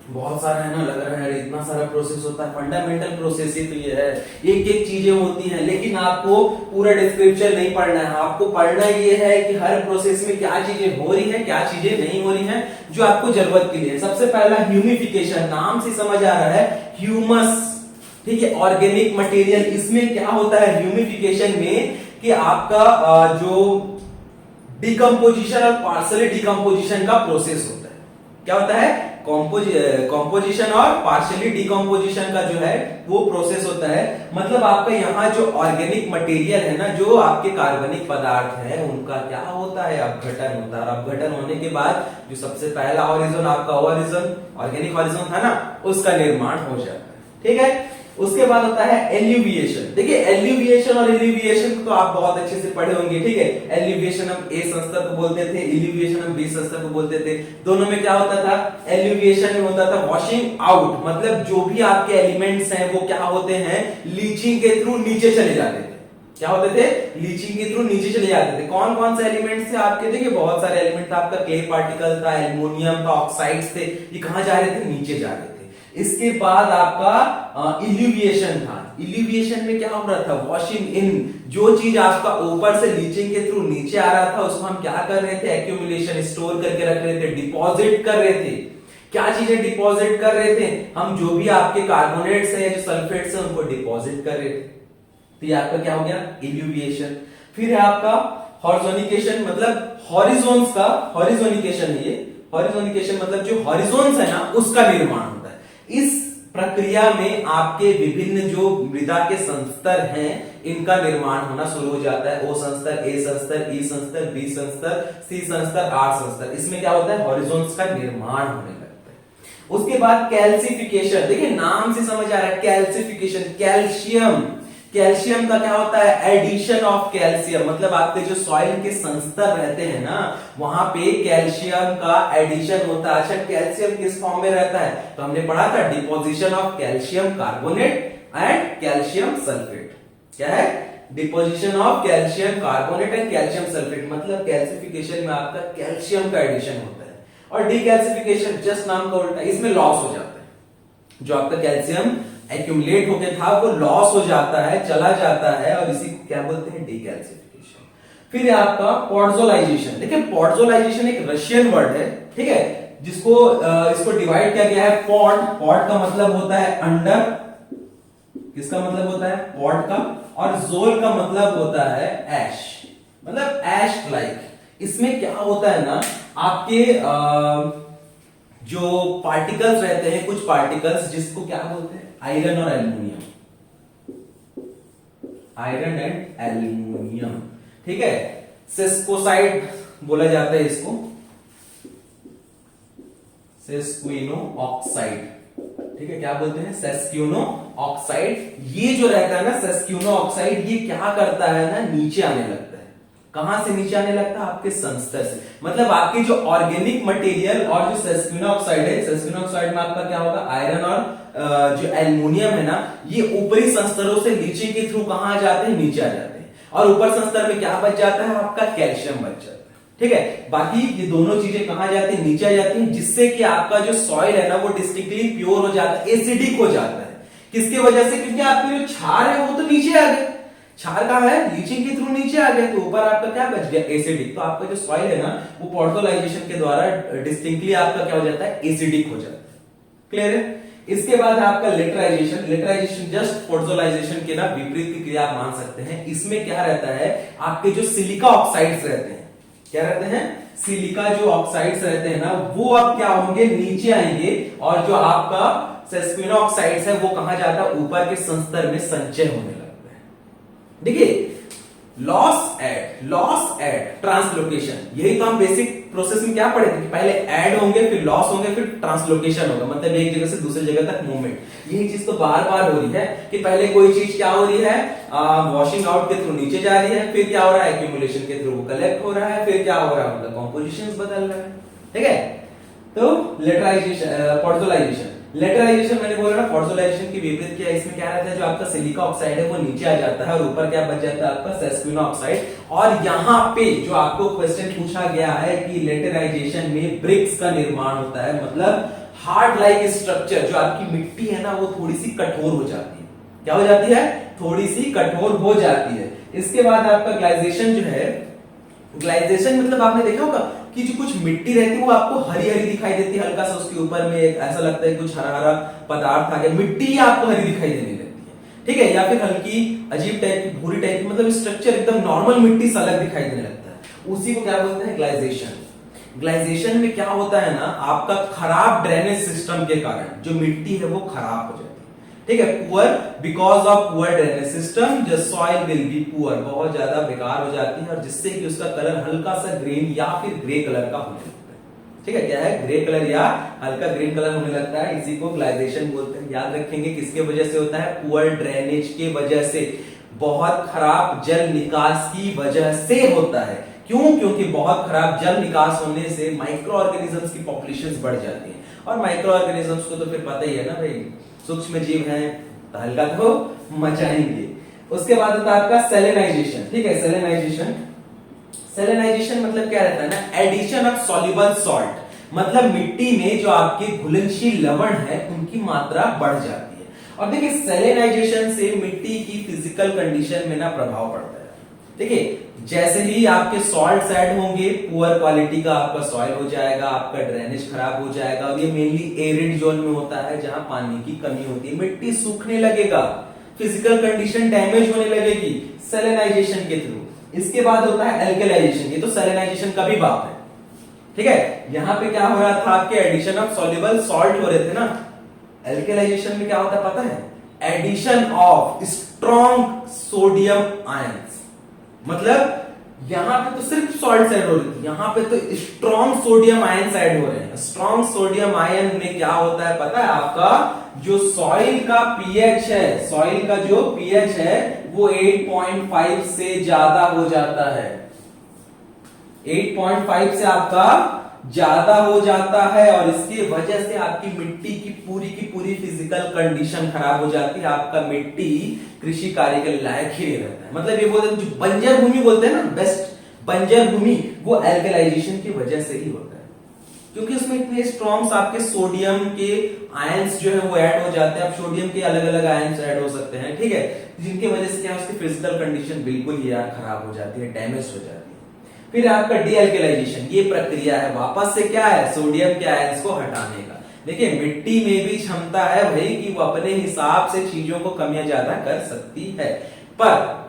Speaker 1: बहुत सारा है ना, लग रहा है इतना सारा प्रोसेस होता है। फंडामेंटल प्रोसेस ही तो ये है, एक एक चीजें होती हैं, लेकिन आपको पूरा डिस्क्रिप्शन नहीं पढ़ना है। आपको पढ़ना ये है कि हर प्रोसेस में क्या चीजें हो रही है, क्या चीजें नहीं हो रही हैं, जो आपको जरूरत के लिए। सबसे पहला ह्यूमिफिकेशन, नाम से समझ आ रहा है ह्यूमस, ठीक है, ऑर्गेनिक मटेरियल। इसमें क्या होता है ह्यूमिफिकेशन में कि आपका जो डिकम्पोजिशन और पार्शियली डिकम्पोजिशन का प्रोसेस होता है। क्या होता है? कॉम्पोजिशन और पार्शियली डिकम्पोजिशन का जो है वो प्रोसेस होता है। मतलब आपका यहाँ जो ऑर्गेनिक मटेरियल है ना, जो आपके कार्बनिक पदार्थ है, उनका क्या होता है? अपघटन होता है। अपघटन होने के बाद जो सबसे पहला हॉरिजन आपका ऑर्गेनिक हॉरिजन था ना, उसका निर्माण हो जाता है, ठीक है। उसके बाद होता है एल्यूविएशन। देखिए एल्यूविएशन और इल्यूविएशन तो आप बहुत अच्छे से पढ़े होंगे, ठीक है। एल्यूविएशन हम ए संस्तर को बोलते थे, इल्यूविएशन हम बी संस्तर को बोलते थे। दोनों में क्या होता था? एल्यूविएशन में होता था वॉशिंग आउट, मतलब जो भी आपके एलिमेंट्स हैं वो क्या होते हैं? लीचिंग के थ्रू नीचे चले जाते थे। क्या होते थे? लीचिंग के थ्रू नीचे चले जाते थे। कौन कौन से एलिमेंट्स थे आपके? देखिए बहुत सारे एलिमेंट था आपका, क्ले पार्टिकल था, एल्युमिनियम था, ऑक्साइड्स थे। ये कहां जा रहे थे? नीचे जा रहे थे। इसके बाद आपका इल्यूविएशन था। इल्यूविएशन में क्या हो रहा था? वॉशिंग इन, जो चीज आपका ऊपर से लीचिंग के थ्रू नीचे आ रहा था उसको हम क्या कर रहे थे? एक्यूमुलेशन, स्टोर करके रख रहे थे, डिपॉजिट कर रहे थे। क्या चीजें डिपॉजिट कर रहे थे? हम जो भी आपके कार्बोनेट्स है, जो सल्फेट्स है, उनको डिपॉजिट कर रहे थे। तो ये आपका क्या हो गया? इल्यूविएशन। फिर है आपका हॉरिजोनिकेशन, मतलब हॉरिजोन्स का हॉरिजोनिकेशन है ये। हॉरिजोनिकेशन मतलब जो हॉरिजोन्स है ना, उसका निर्माण होता है। इस प्रक्रिया में आपके विभिन्न जो मृदा के संस्तर हैं, इनका निर्माण होना शुरू हो जाता है। ओ संस्तर, ए संस्तर, ई संस्तर, बी संस्तर, सी संस्तर, आर संस्तर। इसमें क्या होता है? हॉरिजोन्स का निर्माण होने लगता है। उसके बाद कैल्सिफिकेशन। देखिए नाम से समझ आ रहा है, कैल्सिफिकेशन, कैल्शियम। कैल्शियम का क्या होता है? एडिशन ऑफ कैल्शियम, मतलब आपके जो सॉइल के संस्तर रहते हैं ना, वहां पे कैल्शियम का एडिशन होता है। अच्छा, कैल्शियम किस फॉर्म में रहता है? तो हमने पढ़ा था deposition of calcium carbonate and calcium sulphate. क्या है? Deposition of calcium carbonate and calcium sulphate, मतलब कैल्सिफिकेशन में आपका कैल्शियम का एडिशन होता है। और डीकैल्सिफिकेशन जस्ट नाम का उल्टा, इसमें लॉस हो जाता है। जो आपका कैल्शियम एक्यूमुलेट होके था वो लॉस हो जाता है, चला जाता है, और इसी को क्या बोलते हैं? डीकैल्सिफिकेशन। फिर आपका पॉडजोलाइजेशन। देखिए पॉडजोलाइजेशन एक रशियन वर्ड है, ठीक है, जिसको इसको डिवाइड किया गया है पॉड। पॉड का मतलब होता है अंडर, किसका मतलब होता है? पॉड का। और जोल का मतलब होता है ऐश, मतलब ऐश लाइक। इसमें क्या होता है ना, आपके जो पार्टिकल्स रहते हैं, कुछ पार्टिकल्स जिसको क्या बोलते हैं? आयरन और एल्यूमिनियम, आयरन एंड एल्यूमिनियम, ठीक है। सेस्कोसाइड बोला जाता है इसको, सेस्क्विनो ऑक्साइड, ठीक है। क्या बोलते हैं? सेस्क्विनो ऑक्साइड। ये जो रहता है ना सेस्क्विनो ऑक्साइड, ये क्या करता है ना, नीचे आने लगता है। कहां से नीचे आने लगता है? आपके संस्तर से। मतलब आपके जो ऑर्गेनिक मटेरियल और जो सेस्क्विनो ऑक्साइड है, सेस्क्विनो ऑक्साइड में आपका क्या होगा? आयरन और जो एल्युमिनियम है ना, ये ऊपरी संस्तरों से नीचे के थ्रू कहां आ जाते हैं? नीचे आ जाते हैं। और ऊपर संस्तर में क्या बच जाता है? आपका कैल्शियम बच जाता है, ठीक है। बाकी ये दोनों चीजें कहां जाती हैं? नीचे आ जाती हैं, जिससे कि आपका जो सॉइल है ना वो डिस्टिंक्टली प्योर हो जाता है, एसिडिक हो जाता है। किसके वजह से? क्योंकि आपके जो क्षार है वो तो नीचे आ गए। क्षार कहां है? लीचिंग के थ्रू नीचे आ गए, तो ऊपर आपका क्या बच गया? एसिडिक। तो आपका जो सॉइल है ना वो पॉडजोलाइजेशन के द्वारा डिस्टिंक्टली आपका क्या हो जाता है? एसिडिक हो जाता है। क्लियर है? इसके बाद आपका लेटराइजेशन। लेटराइजेशन जस्ट पॉडजोलाइजेशन के ना विपरीत की क्रिया आप मान सकते हैं। इसमें क्या रहता है? आपके जो सिलिका ऑक्साइड्स रहते हैं, क्या रहते हैं? सिलिका जो ऑक्साइड्स रहते हैं ना, वो अब क्या होंगे? नीचे आएंगे। और जो आपका सेस्क्विनो ऑक्साइड्स है वो कहां जाता है? ऊपर के संस्तर में संचय होने लगता है। देखिए लॉस एड ट्रांसलोकेशन, यही तो हम बेसिक प्रोसेस में क्या पढ़े थे कि पहले ऐड होंगे, फिर लॉस होंगे, फिर ट्रांसलोकेशन होगा, मतलब एक जगह से दूसरी जगह तक मूवमेंट। यही चीज तो बार बार हो रही है कि पहले कोई चीज क्या हो रही है? वॉशिंग आउट के थ्रू नीचे जा रही है, फिर क्या हो रहा है? एक्यूमुलेशन के थ्रू वो कलेक्ट हो रहा है, फिर क्या हो रहा है? मतलब कॉम्पोजिशन बदल रहा है, ठीक है। तो लेटराइजेशन, पॉडजोलाइजेशन। लेटराइजेशन मैंने बोला ना पॉडजोलाइजेशन की विपरीत किया। इसमें क्या रहता है? जो आपका सिलिका ऑक्साइड है वो नीचे आ जाता है और ऊपर क्या बच जाता है? आपका सेस्क्विनो ऑक्साइड। और यहां पे जो आपको क्वेश्चन पूछा गया है कि लेटराइजेशन में ब्रिक्स का निर्माण होता है, मतलब हार्ड लाइक स्ट्रक्चर। जो आपकी मिट्टी है ना वो थोड़ी सी कठोर हो जाती है। क्या हो जाती है? थोड़ी सी कठोर हो जाती है। इसके बाद आपका ग्लाइजेशन जो है, ग्लाइजेशन मतलब आपने देखा होगा कि जो कुछ मिट्टी रहती है वो आपको हरी हरी दिखाई देती है, हल्का सा उसके ऊपर में एक ऐसा लगता है कुछ हरा हरा पदार्थ आ गया, मिट्टी आपको हरी दिखाई देने लगती है, ठीक है। या फिर हल्की अजीब टाइप की भूरी टाइप की, मतलब स्ट्रक्चर एकदम नॉर्मल मिट्टी सा अलग दिखाई देने लगता है, उसी को क्या बोलते हैं? ग्लाइजेशन। ग्लाइजेशन में क्या होता है ना, आपका खराब ड्रेनेज सिस्टम के कारण जो मिट्टी है वो खराब हो जाती है, ठीक है। Poor, because of poor drainage system the soil will be poor, बहुत ज्यादा बेकार हो जाती है, और जिससे कि उसका कलर हल्का सा ग्रीन या फिर ग्रे कलर का होने लगता है, ठीक है। क्या है? ग्रे कलर या हल्का ग्रीन कलर होने लगता है, इसी को ग्लाइजेशन बोलते हैं। याद रखेंगे किसके वजह से होता है? पुअर ड्रेनेज के वजह से, बहुत खराब जल निकास की वजह से होता है। क्यों? क्योंकि बहुत खराब जल निकास होने से माइक्रो ऑर्गेनिजम्स की पॉपुलेशन बढ़ जाती है, और माइक्रो ऑर्गेनिजम्स को तो फिर पता ही है ना भाई, सूक्ष्म जीव हैं तो हल्का तो मचाएंगे। उसके बाद होता है आपका सेलेनाइजेशन, ठीक है। सेलेनाइजेशन, सेलेनाइजेशन मतलब क्या रहता है ना? एडिशन ऑफ सॉल्युबल सॉल्ट, मतलब मिट्टी में जो आपके घुलनशील लवण है उनकी मात्रा बढ़ जाती है। और देखिए सेलेनाइजेशन से मिट्टी की फिजिकल कंडीशन में ना प्रभाव पड़ता है। देखिए जैसे ही आपके सॉल्ट ऐड होंगे, पुअर क्वालिटी का आपका सॉइल हो जाएगा, आपका ड्रेनेज खराब हो जाएगा, और ये मेनली एरिड जोन में होता है जहां पानी की कमी होती है, मिट्टी सूखने लगेगा, फिजिकल कंडीशन डैमेज होने लगेगी सेलेनाइजेशन के थ्रू। इसके बाद होता है एल्केलाइजेशन, ये तो सेलेनाइजेशन का भी बात है, ठीक है। यहां पे क्या हो रहा था? आपके एडिशन ऑफ सॉल्युबल सॉल्ट हो रहे थे ना। एल्केलाइजेशन में क्या होता है पता है? Addition of strong sodium ions, मतलब यहां पे तो सिर्फ सॉल्ट ऐड हो रही थी, यहां पे तो स्ट्रॉन्ग सोडियम आयंस ऐड हो रहे हैं। स्ट्रॉन्ग सोडियम आयन में क्या होता है पता है? आपका जो सॉइल का पीएच है, सॉइल का जो पीएच है वो 8.5 से ज्यादा हो जाता है, 8.5 से आपका ज्यादा हो जाता है, और इसकी वजह से आपकी मिट्टी की पूरी फिजिकल कंडीशन खराब हो जाती है। आपका मिट्टी कृषि कार्य के लायक ही नहीं रहता है। मतलब ये बोलते हैं जो बंजर भूमि बोलते हैं ना, बेस्ट बंजर भूमि, वो एल्कलाइजेशन की वजह से ही होता है। क्योंकि उसमें इतने स्ट्रॉन्ग आपके सोडियम के आयंस जो है वो ऐड हो जाते हैं। अब सोडियम के अलग अलग आयंस ऐड हो सकते हैं, ठीक है, जिनकी वजह से क्या उसकी फिजिकल कंडीशन बिल्कुल ही यार खराब हो जाती है, डैमेज हो जाती है। फिर आपका डीएल्केलाइजेशन, ये प्रक्रिया है वापस से क्या है, सोडियम के आयंस को हटाने का। देखिए मिट्टी में भी क्षमता है भाई कि वो अपने हिसाब से चीजों को कम या ज्यादा कर सकती है, पर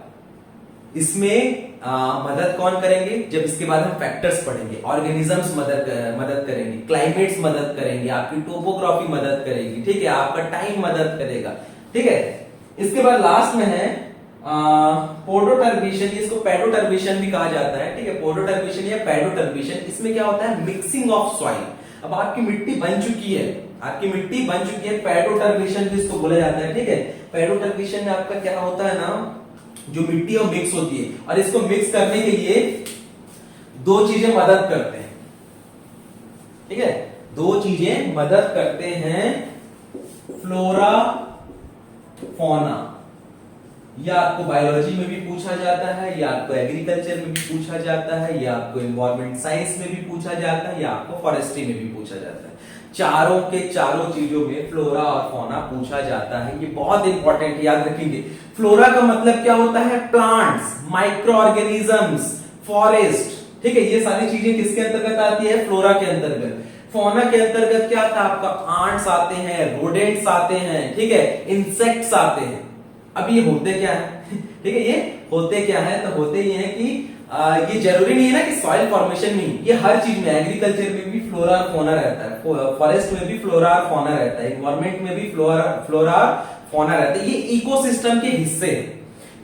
Speaker 1: इसमें मदद कौन करेंगे, जब इसके बाद हम फैक्टर्स पढ़ेंगे। ऑर्गेनिजम्स मदद करेंगे, क्लाइमेट्स मदद करेंगे, आपकी टोपोग्राफी मदद करेगी, ठीक है, आपका टाइम मदद करेगा, ठीक है। इसके बाद लास्ट में है पोडोटर्बिशन, इसको पेडोटर्बिशन भी कहा जाता है, ठीक है, पोडोटर्बिशन या पेडोटर्बिशन। इसमें क्या होता है, मिक्सिंग ऑफ सॉइल। अब आपकी मिट्टी बन चुकी है, आपकी मिट्टी बन चुकी है, पेडोटर्बिशन भी इसको बोला जाता है, ठीक है। पेडोटर्बिशन में आपका क्या होता है ना, जो मिट्टी है वो मिक्स होती है, और इसको मिक्स करने के लिए दो चीजें मदद करते हैं, ठीक है, दो चीजें मदद करते हैं, फ्लोरा फौना। या आपको बायोलॉजी में भी पूछा जाता है, या आपको एग्रीकल्चर में भी पूछा जाता है, या आपको एनवायरमेंट साइंस में भी पूछा जाता है, या आपको फॉरेस्ट्री में भी पूछा जाता है। चारों के चारों चीजों में फ्लोरा और फौना पूछा जाता है, ये बहुत इंपॉर्टेंट, याद रखेंगे। फ्लोरा का मतलब क्या होता है, प्लांट्स, माइक्रो ऑर्गेनिजम्स, फॉरेस्ट, ठीक है, ये सारी चीजें किसके अंतर्गत आती है, फ्लोरा के अंतर्गत। फौना के अंतर्गत क्या आता है आपका, आंट्स आते हैं, रोडेंट्स आते हैं, ठीक है, इंसेक्ट्स आते हैं। अब ये होते क्या है ठीक है, ये होते क्या है, तो होते ये है कि ये जरूरी नहीं है ना कि सॉइल फॉर्मेशन में, ये हर चीज में, एग्रीकल्चर में भी फ्लोरा और फौना रहता है, फॉरेस्ट में भी फ्लोरा और फौना रहता है, एनवायरमेंट में भी फ्लोरा और फौना रहता है। ये इकोसिस्टम के हिस्से हैं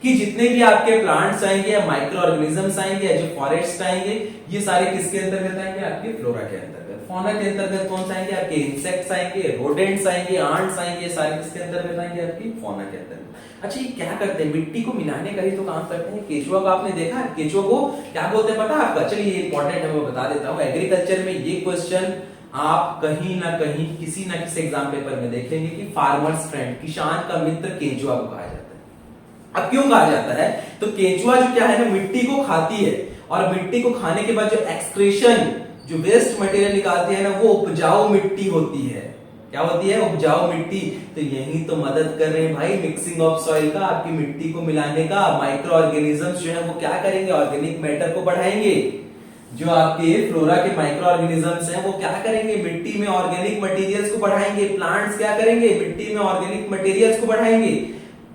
Speaker 1: कि जितने भी आपके प्लांट्स आएंगे या माइक्रो ऑर्गेनिजम्स आएंगे या जो फॉरेस्ट आएंगे, ये सारे किसके अंतर्गत आएंगे, आपके फ्लोरा के अंतर्गत। फौना के अंतर्गत कौन सा आएंगे, आपके इंसेक्ट्स आएंगे, रोडेंट्स आएंगे, आंट्स आएंगे, सारे किसके अंतर्गत आएंगे, आपकी फौना के अंतर्गत। अच्छा ये क्या करते हैं, मिट्टी को मिलाने का ही तो काम करते हैं। केचुआ को आपने देखा है, केचुआ को क्या बोलते हैं पता है आपका, चलिए ये इंपॉर्टेंट है, मैं बता देता हूँ। एग्रीकल्चर में ये क्वेश्चन आप कहीं ना कहीं किसी ना किसी एग्जाम पेपर में देखेंगे कि फार्मर्स फ्रेंड, किसान का मित्र केचुआ को कहा जाता है। अब क्यों कहा जाता है, तो केचुआ जो क्या है ना, मिट्टी को खाती है, और मिट्टी को खाने के बाद जो एक्सक्रीशन, जो वेस्ट मटेरियल निकालती है ना, वो उपजाऊ मिट्टी होती है। क्या होती है, उपजाऊ मिट्टी। तो यही तो मदद कर रहे हैं भाई मिक्सिंग ऑफ सॉइल का, आपकी मिट्टी को मिलाने का। माइक्रो ऑर्गेनिजम्स जो है वो क्या करेंगे, ऑर्गेनिक मैटर को बढ़ाएंगे। जो आपके फ्लोरा के माइक्रो ऑर्गेनिजम्स हैं वो क्या करेंगे, मिट्टी में ऑर्गेनिक मटेरियल्स को बढ़ाएंगे। प्लांट्स क्या करेंगे, मिट्टी में ऑर्गेनिक मटेरियल्स को बढ़ाएंगे।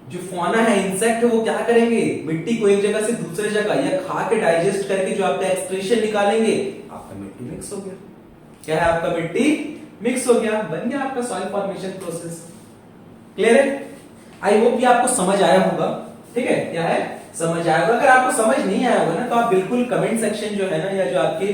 Speaker 1: जो फौना है, इंसेक्ट है, वो क्या करेंगे, मिट्टी को एक जगह से दूसरे जगह या खा के डाइजेस्ट करके जो आपका एक्सक्रीशन निकालेंगे, आपका मिट्टी मिक्स हो गया। क्या है, आपका मिट्टी मिक्स हो गया, बन गया आपका सॉइल फॉर्मेशन प्रोसेस। क्लियर है, आई होप ये आपको समझ आया होगा, ठीक है, क्या है, समझ आया होगा। अगर आपको समझ नहीं आया होगा ना, तो आप बिल्कुल कमेंट सेक्शन जो है ना, या जो आपके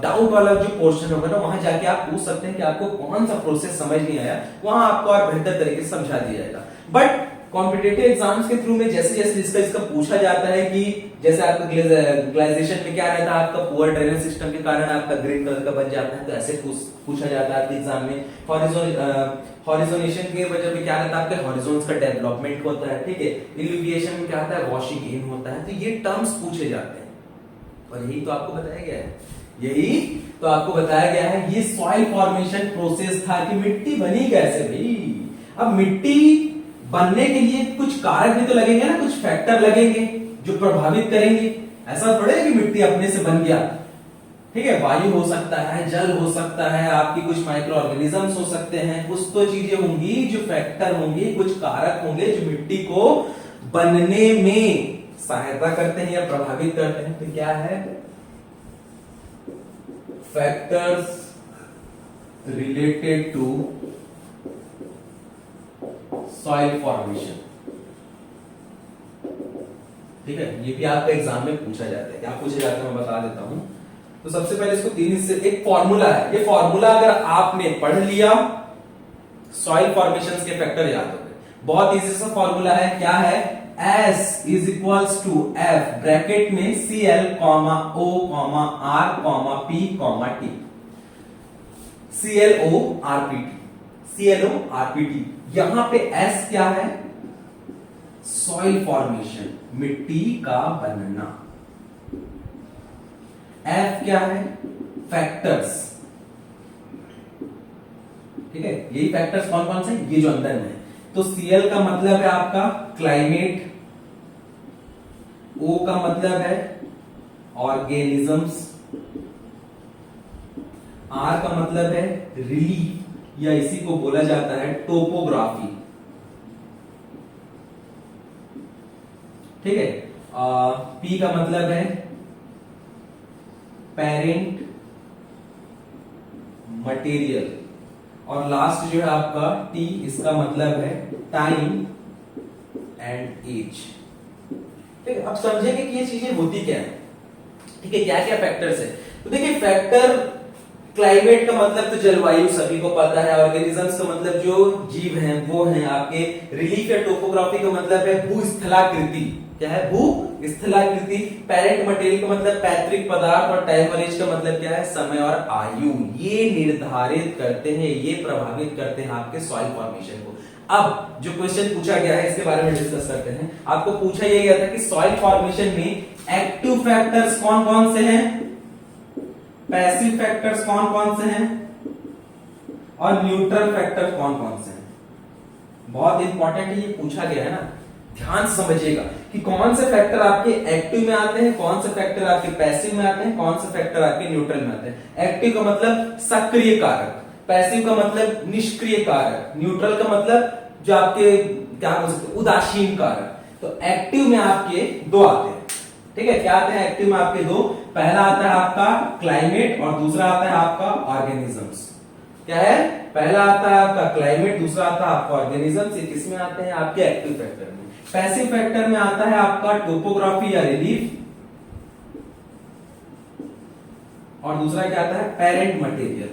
Speaker 1: डाउट वाला जो पोर्शन होगा ना, वहां जाके आप पूछ सकते हैं कि आपको कौन सा प्रोसेस समझ नहीं आया, वहां आपको और बेहतर तरीके से समझा दिया जाएगा। बट कॉम्पिटिटिव एग्जाम्स के थ्रू में जैसे जैसे इसका पूछा जाता है कि जैसे आपका ग्लेजिएशन में क्या रहता है, आपका पुअर ड्रेनेज सिस्टम के कारण आपका ग्रीन कलर का बन जाता है, तो ऐसे पूछा जाता है आपके एग्जाम में। हॉरिजोनेशन की वजह से क्या रहता है, आपके हॉरिजोन्स का डेवलपमेंट होता है, ठीक है। इल्यूविएशन में क्या होता है, वॉशिंग इन होता है। तो ये टर्म्स पूछे जाते हैं, और यही तो आपको बताया गया है, यही तो आपको बताया गया है। ये सॉइल फॉर्मेशन प्रोसेस था कि मिट्टी बनी कैसे भाई। अब मिट्टी बनने के लिए कुछ कारक भी तो लगेंगे ना, कुछ फैक्टर लगेंगे जो प्रभावित करेंगे। ऐसा थोड़े है कि मिट्टी अपने से बन गया, ठीक है। वायु हो सकता है, जल हो सकता है, आपकी कुछ माइक्रो ऑर्गेनिजम्स हो सकते हैं, कुछ तो चीजें होंगी जो फैक्टर होंगे, कुछ कारक होंगे जो मिट्टी को बनने में सहायता करते हैं या प्रभावित करते हैं। तो क्या है, factors related to soil formation, ठीक है। ये भी आपका एग्जाम में पूछा जाता है। क्या पूछा जाता है मैं बता देता हूं। तो सबसे पहले इसको तीन हिस्से, एक फॉर्मूला है, ये फॉर्मूला अगर आपने पढ़ लिया, सॉइल फॉर्मेशन के फैक्टर याद हो गए। बहुत इजी सा फॉर्मूला है, क्या है, S is equals to F bracket में Cl, O, R, P, T, ClO RPT, ClO RPT। यहां पे S क्या है, सॉइल फॉर्मेशन, मिट्टी का बनना। F क्या है, फैक्टर्स, ठीक है, यही फैक्टर्स कौन कौन से, ये जो अंदर में है। तो Cl का मतलब है आपका क्लाइमेट, O का मतलब है ऑर्गेनिजम्स, R का मतलब है रिलीफ या इसी को बोला जाता है टोपोग्राफी, ठीक है। P का मतलब है पेरेंट मटेरियल, और लास्ट जो है आपका T, इसका मतलब है टाइम एंड एज। ठीक है, अब समझेंगे कि ये चीजें होती क्या है, ठीक है, क्या क्या फैक्टर्स है। तो देखिए फैक्टर, क्लाइमेट का मतलब तो जलवायु सभी को पता है, ऑर्गेनिजम्स का मतलब जो जीव हैं वो हैं आपके, रिलीफ या टोपोग्राफी का मतलब है भूस्थलाकृति, क्या है, भूस्थलाकृति, पेरेंट मटेरियल का मतलब पैतृक पदार्थ, और टाइम और एज का मतलब क्या है, समय और आयु। ये निर्धारित करते हैं, ये प्रभावित करते हैं आपके सॉइल फॉर्मेशन को। अब जो क्वेश्चन पूछा गया है इसके बारे में डिस्कस करते हैं। आपको पूछा यह गया था कि सॉइल फॉर्मेशन में एक्टिव फैक्टर्स कौन कौन से हैं, पैसिव फैक्टर्स कौन कौन से हैं, और न्यूट्रल फैक्टर कौन कौन से हैं। बहुत इंपॉर्टेंट है, ये पूछा गया है ना, ध्यान से समझिएगा कि कौन से फैक्टर आपके एक्टिव में आते हैं, कौन से फैक्टर आपके पैसिव में आते हैं, कौन से फैक्टर आपके न्यूट्रल में आते हैं। एक्टिव का मतलब सक्रिय कारक, पैसिव का मतलब निष्क्रिय कारक, न्यूट्रल का मतलब जो आपके क्या बोल सकते हैं, उदासीन कारक। तो एक्टिव में आपके दो आते हैं, ठीक है, क्या आते हैं एक्टिव में आपके दो, पहला आता है आपका क्लाइमेट और दूसरा आता है आपका ऑर्गेनिजम्स। क्या है, पहला आता है आपका क्लाइमेट, दूसरा आता है आपका ऑर्गेनिजम्स। ये किसमें आते हैं, आपके एक्टिव फैक्टर में। पैसिव फैक्टर में आता है आपका टोपोग्राफी या रिलीफ, और दूसरा क्या आता है, पेरेंट मटेरियल।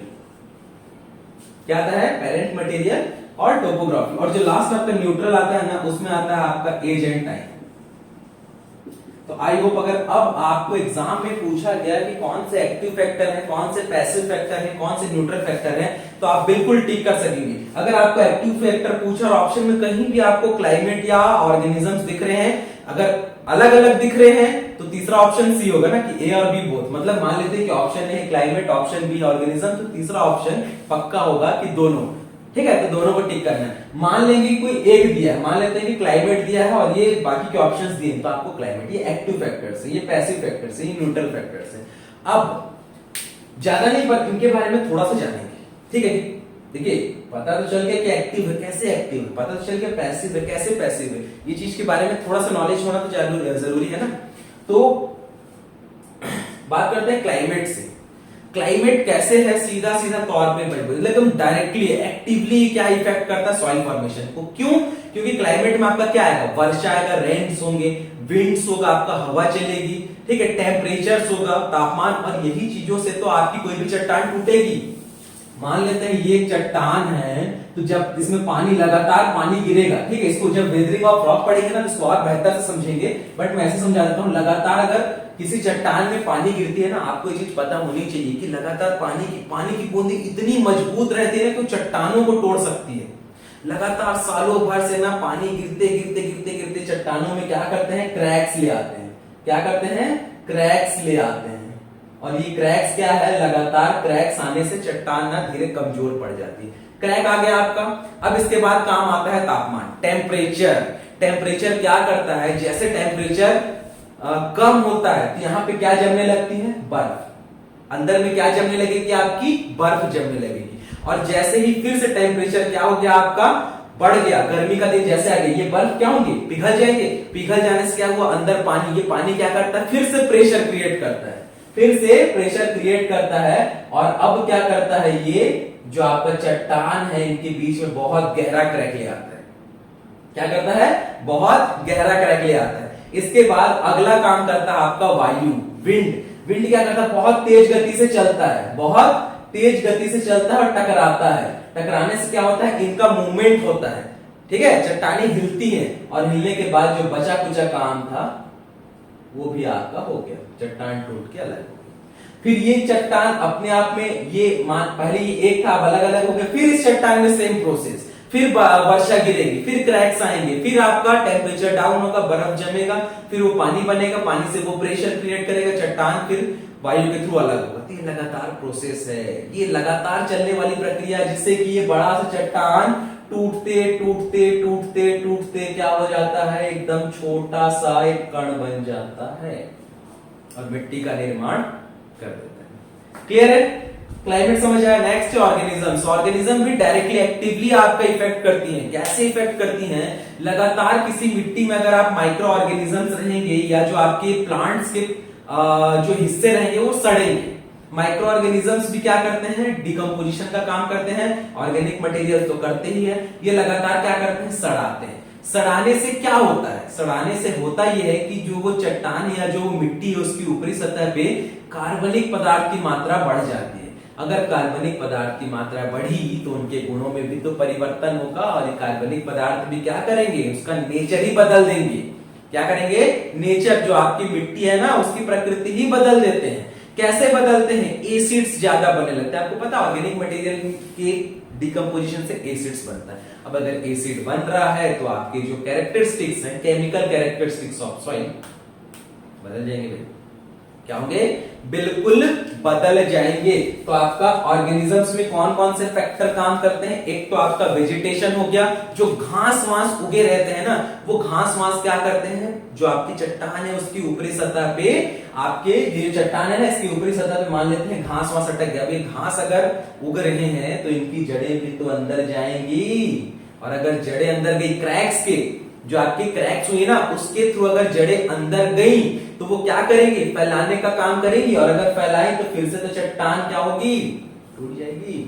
Speaker 1: क्या आता है, पेरेंट मटेरियल और टोपोग्राफी। और जो लास्ट आपका न्यूट्रल आता है ना, उसमें आता है आपका एज एंड टाइम। तो आई होप अगर अब आपको एग्जाम में पूछा गया कि कौन से एक्टिव फैक्टर है, कौन से पैसिव फैक्टर है, कौन से न्यूट्रल फैक्टर है, तो आप बिल्कुल टिक कर सकेंगे। अगर आपको एक्टिव फैक्टर पूछा और ऑप्शन में कहीं भी आपको क्लाइमेट या ऑर्गेनिजम्स दिख रहे हैं, अगर अलग अलग दिख रहे हैं, तो तीसरा ऑप्शन सी होगा ना कि ए और बी बोथ। मतलब मान लेते हैं कि option A climate, option B organism, तो तीसरा ऑप्शन पक्का होगा कि दोनों। ठीक है, तो दोनों को टिक करना है। मान लेंगे कोई एक दिया है, मान लेते हैं कि क्लाइमेट दिया है और ये बाकी के ऑप्शंस दिए, तो आपको क्लाइमेट, ये एक्टिव फैक्टर्स है, ये पैसिव फैक्टर्स है, ये न्यूट्रल फैक्टर्स है। अब ज्यादा नहीं, पर इनके बारे में थोड़ा सा जानेंगे। ठीक है, देखिए पता तो चल गया कि एक्टिव है, कैसे एक्टिव है, पता तो चल गया पैसिव है, कैसे पैसिव है। ये चीज के बारे में थोड़ा सा नॉलेज होना तो जरूरी है ना। तो बात करते हैं क्लाइमेट से। क्लाइमेट कैसे है, सीधा सीधा तौर पे एकदम डायरेक्टली एक्टिवली क्या इफेक्ट करता है सॉइल फॉर्मेशन को। क्यों? क्योंकि क्लाइमेट में आपका क्या आएगा, वर्षा आएगा, रेन्स होंगे, विंड्स होगा, आपका हवा चलेगी, ठीक है, टेम्परेचर्स होगा, तापमान, और यही चीजों से तो आपकी कोई भी चट्टान टूटेगी। मान लेते हैं ये चट्टान है, तो जब इसमें पानी, लगातार पानी गिरेगा, ठीक है, इसको जब वेदरिंग ऑफ रॉक पढ़ेंगे ना, तो इसको और बेहतर से समझेंगे, बट मैं ऐसे समझा देता हूं। लगातार अगर किसी चट्टान में पानी गिरती है ना, आपको ये चीज पता होनी चाहिए कि लगातार पानी की बूंदें इतनी मजबूत रहती है ना कि चट्टानों को तोड़ सकती है। लगातार सालों भर से ना पानी गिरते गिरते गिरते गिरते चट्टानों में क्या करते हैं, क्रैक्स ले आते हैं। क्या करते हैं, क्रैक्स ले आते हैं। और ये क्रैक्स क्या है, लगातार क्रैक्स आने से चट्टान ना धीरे कमजोर पड़ जाती है। क्रैक आ गया आपका। अब इसके बाद काम आता है तापमान, टेम्परेचर। टेम्परेचर क्या करता है, जैसे टेम्परेचर कम होता है तो यहाँ पे क्या जमने लगती है, बर्फ। अंदर में क्या जमने लगेगी, आपकी बर्फ जमने लगेगी। और जैसे ही फिर से टेम्परेचर क्या हो गया आपका, बढ़ गया, गर्मी का दिन जैसे आ गया, ये बर्फ क्या होंगे, पिघल जाएंगे। पिघल जाने से क्या हुआ, अंदर पानी, ये पानी क्या करता है, फिर से प्रेशर क्रिएट करता है, फिर से प्रेशर क्रिएट करता है। और अब क्या करता है, ये जो आपका चट्टान है, इनके बीच में बहुत गहरा क्रैक ले आता है। क्या करता है, बहुत गहरा क्रैक ले आता है। इसके बाद अगला काम करता है आपका वायु, विंड। विंड क्या करता है, बहुत तेज गति से चलता है, बहुत तेज गति से चलता है और टकराता है। टकराने से क्या होता है, इनका मूवमेंट होता है, ठीक है, चट्टानें हिलती हैं, और हिलने के बाद जो बचा कुचा काम था वो भी आपका हो गया, चट्टान टूट के अलग हो गई। फिर ये चट्टान अपने आप में, ये पहले ये एक था, अब अलग अलग हो गया। फिर इस चट्टान में सेम प्रोसेस, फिर वर्षा गिरेगी, फिर क्रैक्स आएंगे, फिर आपका टेम्परेचर डाउन होगा, बर्फ जमेगा, फिर वो पानी बनेगा, पानी से वो प्रेशर क्रिएट करेगा, चट्टान फिर वायु के थ्रू अलग होगा। तो ये लगातार प्रोसेस है, ये लगातार चलने वाली प्रक्रिया है, जिससे कि ये बड़ा सा चट्टान टूटते टूटते टूटते टूटते क्या हो जाता है, एकदम छोटा सा एक कण बन जाता है और मिट्टी का निर्माण कर देता है। क्लियर है? क्लाइमेट समझ आया। Next organisms. ऑर्गेनिज्म भी डायरेक्टली एक्टिवली आपका इफेक्ट करती हैं। कैसे इफेक्ट करती हैं? लगातार किसी मिट्टी में अगर आप माइक्रो ऑर्गेनिजम्स रहेंगे या जो आपके प्लांट्स के जो हिस्से रहेंगे वो सड़ेंगे। माइक्रो ऑर्गेनिजम्स भी क्या करते हैं, डिकम्पोजिशन का काम करते हैं। ऑर्गेनिक मटेरियल तो करते ही है, ये लगातार क्या करते हैं, सड़ाते हैं। सड़ाने से क्या होता है? सड़ाने से होता यह है कि जो वो चट्टान या जो मिट्टी है उसकी ऊपरी सतह पे कार्बनिक पदार्थ की मात्रा बढ़ जाती है। अगर कार्बनिक पदार्थ की मात्रा बढ़ी तो उनके गुणों में भी तो परिवर्तन होगा और ये कार्बनिक पदार्थ भी क्या करेंगे, उसका नेचर ही बदल देंगे। क्या करेंगे? नेचर, जो आपकी मिट्टी है ना उसकी प्रकृति ही बदल देते हैं। कैसे बदलते हैं? एसिड्स ज्यादा बनने लगते हैं। आपको पता है ऑर्गेनिक मटेरियल के डिकम्पोजिशन से एसिड्स बनता है। अब अगर एसिड बन रहा है तो आपके जो कैरेक्टरिस्टिक्स हैं, केमिकल कैरेक्टरिस्टिक्स ऑफ सॉइल बदल जाएंगे भाई। क्या होंगे? बिल्कुल बदल जाएंगे। तो आपका ऑर्गेनिजम्स में कौन कौन से फैक्टर काम करते हैं? एक तो आपका वेजिटेशन हो गया, जो घास वास उगे रहते हैं ना, वो घास वास क्या करते हैं, जो आपकी चट्टान है उसकी ऊपरी सतह पे, आपके ये चट्टान है ना इसकी ऊपरी सतह पे मान लेते हैं घास वास अटक गया। अब घास अगर उग रहे हैं तो इनकी जड़ें भी तो अंदर जाएंगी, और अगर जड़ें अंदर गई, क्रैक्स के जो आपके क्रैक्स हुई ना उसके थ्रू अगर जड़ें अंदर गई तो वो क्या करेंगे, फैलाने का काम करेंगी। और अगर फैलाए तो फिर से तो चट्टान क्या होगी, टूट जाएगी।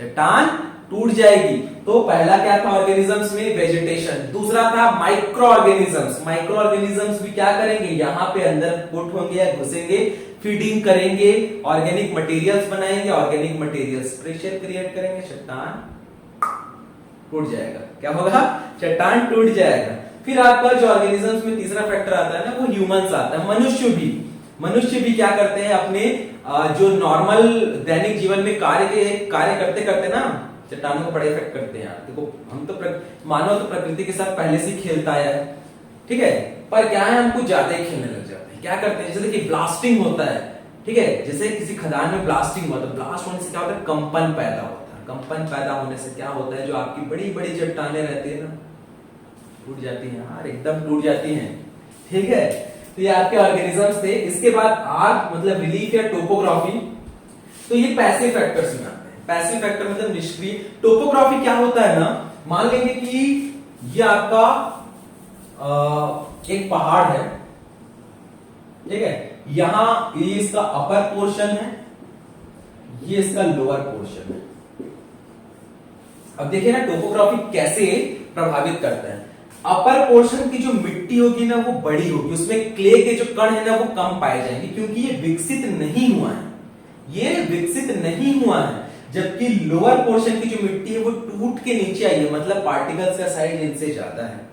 Speaker 1: चट्टान टूट जाएगी। तो पहला क्या था ऑर्गेनिजम्स में? वेजिटेशन। दूसरा था माइक्रो ऑर्गेनिजम्स। माइक्रो ऑर्गेनिजम्स भी क्या करेंगे, यहां पे अंदर पुट होंगे या घुसेंगे, फीडिंग करेंगे, ऑर्गेनिक मटेरियल्स बनाएंगे। ऑर्गेनिक मटेरियल्स प्रेशर क्रिएट करेंगे, चट्टान टूट जाएगा। क्या होगा? चट्टान टूट जाएगा। फिर आपका जो ऑर्गेनिजम्स में तीसरा फैक्टर आता है ना, वो ह्यूमंस आता है। मनुष्य भी क्या करते हैं, अपने जो नॉर्मल दैनिक जीवन में कार्य करते करते ना चट्टानों को बड़े इफेक्ट करते हैं। देखो हम तो मानव तो प्रकृति के साथ पहले से खेलता आया है, ठीक है, पर क्या है हम कुछ ज्यादा ही खेलने लग जाते हैं। क्या करते हैं, जैसे कि ब्लास्टिंग होता है, ठीक है, जैसे किसी खदान में ब्लास्टिंग हुआ तो ब्लास्ट होने से क्या होता है, कंपन पैदा होता है। कंपन पैदा होने से क्या होता है, जो आपकी बड़ी बड़ी चट्टानें रहती है ना टूट जाती हैं यार, एकदम टूट जाती हैं। ठीक है, तो ये आपके ऑर्गेनिजम्स थे। इसके बाद आर मतलब रिलीफ या टोपोग्राफी, तो ये पैसिव फैक्टर्स में आते हैं। पैसिव फैक्टर मतलब निष्क्रिय। टोपोग्राफी क्या होता है ना, मान लेंगे कि ये आपका एक पहाड़ है, ठीक है, यहां ये इसका अपर पोर्शन है, ये इसका लोअर पोर्शन है। अब देखिए ना टोपोग्राफी कैसे प्रभावित करता है। अपर पोर्शन की जो मिट्टी होगी ना वो बड़ी होगी, उसमें क्ले के जो कण है ना वो कम पाए जाएंगे, क्योंकि ये विकसित नहीं हुआ है, ये विकसित नहीं हुआ है। जबकि लोअर पोर्शन की जो मिट्टी है वो टूट के नीचे आई है, मतलब पार्टिकल्स का साइज इनसे ज्यादा है।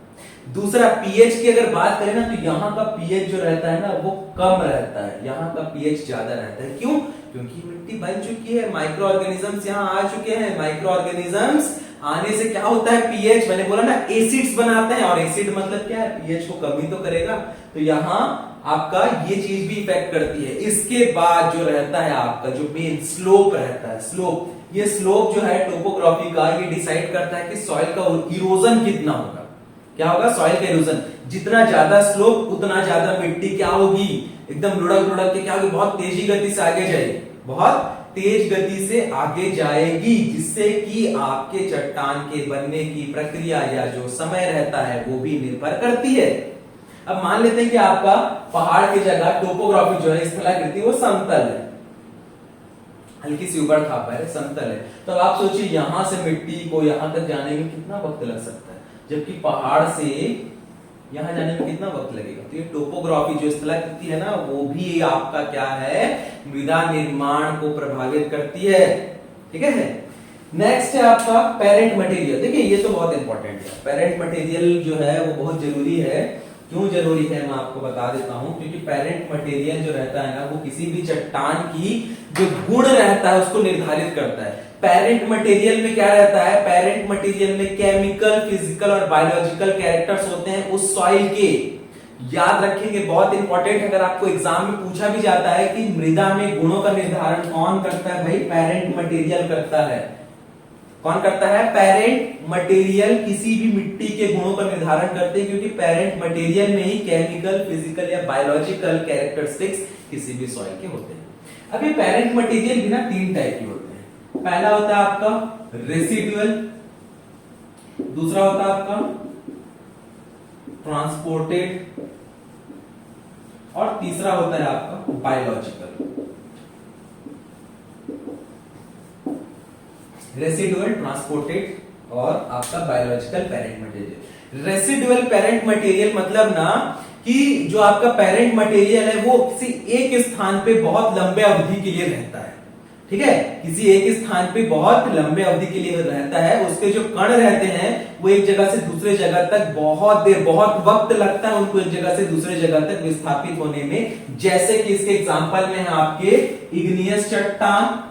Speaker 1: दूसरा पीएच की अगर बात करें ना, तो यहाँ का पीएच जो रहता है ना वो कम रहता है, यहाँ का पीएच ज्यादा रहता है। क्यों? क्योंकि मिट्टी बन चुकी है, माइक्रो ऑर्गेनिजम्स यहाँ आ चुके हैं। माइक्रो ऑर्गेनिजम्स आने से क्या होता है, पीएच, मैंने बोला ना एसिड्स बनाते हैं, और एसिड मतलब क्या है, पीएच को कमी तो करेगा। तो यहाँ आपका ये चीज भी इफेक्ट करती है। इसके बाद जो रहता है आपका जो मेन स्लोप रहता है, स्लोप, ये स्लोप जो है टोपोग्राफी का ये डिसाइड करता है कि सॉइल का इरोजन कितना होगा। क्या होगा, सॉइल का इरोजन। जितना ज्यादा स्लोप उतना ज्यादा मिट्टी क्या होगी, एकदम लुढ़क लुढ़क के क्या होगी, बहुत तेजी गति से आगे जाएगी, बहुत तेज गति से आगे जाएगी, जिससे कि आपके चट्टान के बनने की प्रक्रिया या जो समय रहता है वो भी निर्भर करती है। अब मान लेते हैं कि आपका पहाड़ की जगह टोपोग्राफी जो है स्थलाकृति वो समतल है, हल्की सी उबड़ खाबड़ है, समतल है। तो अब आप सोचिए यहां से मिट्टी को यहां तक जाने में कितना वक्त लग सकता है, जबकि पहाड़ से यहां जाने में कितना वक्त लगेगा। तो ये टोपोग्राफी जो स्थलाकृति है ना वो भी आपका क्या है, मृदा निर्माण को प्रभावित करती है। ठीक है, नेक्स्ट है आपका पेरेंट मटेरियल। देखिए ये तो बहुत इंपॉर्टेंट है, पेरेंट मटेरियल जो है वो बहुत जरूरी है। क्यों जरूरी है मैं आपको बता देता हूं, क्योंकि पेरेंट मटेरियल जो रहता है ना वो किसी भी चट्टान की जो गुण रहता है उसको निर्धारित करता है। पेरेंट मटेरियल में क्या रहता है, पेरेंट मटेरियल में केमिकल, फिजिकल और बायोलॉजिकल कैरेक्टर्स होते हैं उस सॉइल के, याद रखेंगे, बहुत इंपॉर्टेंट। अगर आपको एग्जाम में पूछा भी जाता है कि मृदा में गुणों का निर्धारण कौन करता है, भाई पेरेंट मटेरियल करता है। कौन करता है? पेरेंट मटेरियल किसी भी मिट्टी के गुणों का निर्धारण करते हैं, क्योंकि पेरेंट मटेरियल में ही केमिकल, फिजिकल या बायोलॉजिकल कैरेक्टरिस्टिक्स किसी भी सॉइल के होते हैं। अब ये पेरेंट मटेरियल भी ना 3 टाइप के होते हैं। पहला होता है आपका रेसिडुअल, दूसरा होता है आपका ट्रांसपोर्टेड, और तीसरा होता है आपका बायोलॉजिकल। रेसिडुअल, ट्रांसपोर्टेड और आपका biological parent material. Residual parent material मतलब ना कि जो आपका पेरेंट मटेरियल है वो किसी एक स्थान पे बहुत लंबे अवधि के लिए रहता है। ठीक है, किसी एक स्थान पे बहुत लंबे अवधि के लिए रहता है। उसके जो कण रहते हैं वो एक जगह से दूसरे जगह तक बहुत देर, बहुत वक्त लगता है उनको एक जगह से दूसरे जगह तक विस्थापित होने में। जैसे कि इसके एग्जांपल में है आपके इग्नियस चट्टान,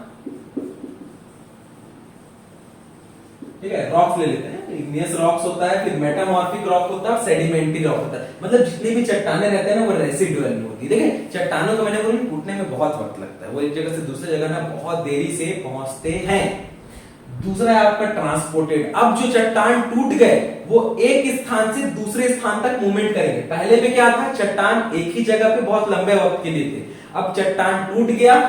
Speaker 1: ठीक है, रॉक्स ले लेते हैं। इग्नियस रॉक्स होता है, फिर मेटामॉर्फिक रॉक होता है, सेडिमेंट्री रॉक होता है। मतलब जितने भी चट्टाने रहते हैं ना वो रेसिडुअल में होती है। देखिए चट्टानों को मैंने बोला टूटने में बहुत वक्त लगता है, वो एक जगह से दूसरी जगह ना बहुत देरी से पहुंचते हैं। दूसरा है आपका ट्रांसपोर्टेड। अब जो चट्टान टूट गए वो एक स्थान से दूसरे स्थान तक मूवमेंट करेंगे। पहले में क्या था, चट्टान एक ही जगह पे बहुत लंबे वक्त के लिए थे। अब चट्टान टूट गया,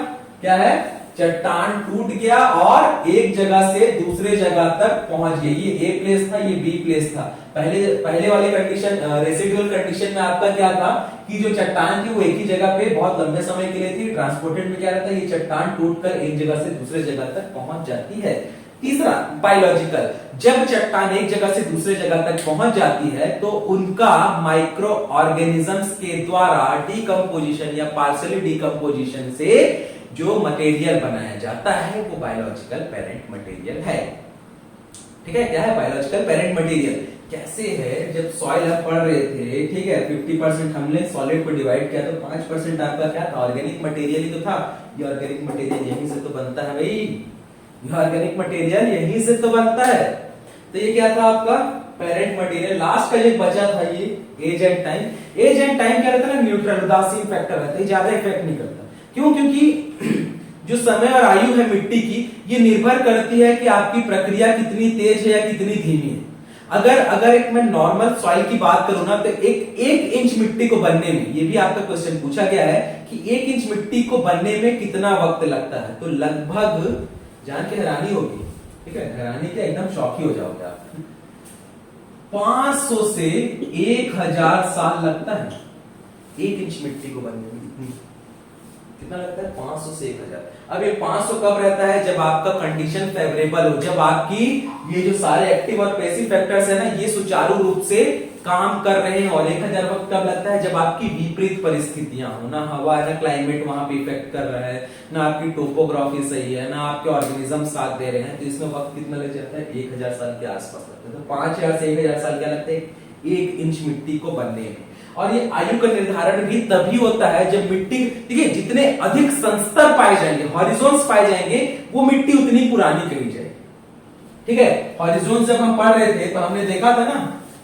Speaker 1: क्या है, चट्टान टूट गया और एक जगह से दूसरे जगह तक पहुंच गई। ये ए प्लेस था, ये बी प्लेस था। पहले वाले कंडीशन, रेसिडुअल कंडीशन में आपका क्या था कि जो चट्टान थी वो एक ही जगह पे बहुत लंबे समय के लिए थी। ट्रांसपोर्टेड में क्या रहता है, ये चट्टान टूटकर एक जगह से दूसरे जगह तक पहुंच जाती है। तीसरा बायोलॉजिकल, जब चट्टान एक जगह से दूसरे जगह तक पहुंच जाती है तो उनका माइक्रो ऑर्गेनिजम्स के द्वारा डीकंपोजिशन या पार्शियली डीकंपोजिशन से जो मटेरियल बनाया जाता है वो बायोलॉजिकल पेरेंट मटेरियल है। ठीक है, क्या है बायोलॉजिकल पेरेंट मटेरियल? कैसे है, जब सॉइल आप पढ़ रहे थे, ठीक है, 50% हमने सॉलिड को डिवाइड किया तो 5% आपका क्या था, ऑर्गेनिक मटेरियल ही तो था। ये ऑर्गेनिक मटेरियल यहीं से तो बनता है भाई, ये ऑर्गेनिक मटेरियल यहीं से तो बनता है। तो ये क्या था आपका पेरेंट मटेरियल। लास्ट का जो बचा था ये age and time. Age and time क्या रहता है ना, न्यूट्रल, उदासीन फैक्टर रहता है, ज्यादा इफेक्ट नहीं करता। क्यों? क्योंकि जो समय और आयु है मिट्टी की, ये निर्भर करती है कि आपकी प्रक्रिया कितनी तेज है या कितनी धीमी है। अगर एक मैं नॉर्मल सॉइल की बात करूं ना तो एक इंच मिट्टी को बनने में, ये भी आपका क्वेश्चन पूछा गया है कि 1 इंच मिट्टी को बनने में कितना वक्त लगता है, तो लगभग, जान के हैरानी होगी, ठीक है, हैरानी क्या, एकदम शॉक ही हो जाओगे आप, 500 से 1000 साल लगता है 1 इंच मिट्टी को बनने में। कितना लगता है? 500 से 1000। अब ये 500 कब रहता है? जब आपका कंडीशन फेवरेबल हो, जब आपकी ये जो सारे एक्टिव और पैसिव फैक्टर्स है ना ये सुचारू रूप से काम कर रहे हैं। और 1000 वक्त कब लगता है? जब आपकी विपरीत परिस्थितियां हो, ना हवा ना क्लाइमेट वहां पे इफेक्ट कर रहा है, ना आपकी टोपोग्राफी सही है, ना आपके ऑर्गेनिज्म साथ दे रहे हैं, तो इसमें वक्त कितना लग जाता है? 1000 साल के आसपास लगता है। तो 5000 से 1000 साल क्या लगता है 1 इंच मिट्टी को बनने में। और ये आयु का निर्धारण भी तभी होता है जब मिट्टी, देखिए, जितने अधिक संस्तर पाए जाएंगे, हॉरिजोन्स पाए जाएंगे, वो मिट्टी उतनी पुरानी कही जाएगी। ठीक है, हॉरिजोन्स जब हम पढ़ रहे थे तो हमने देखा था ना,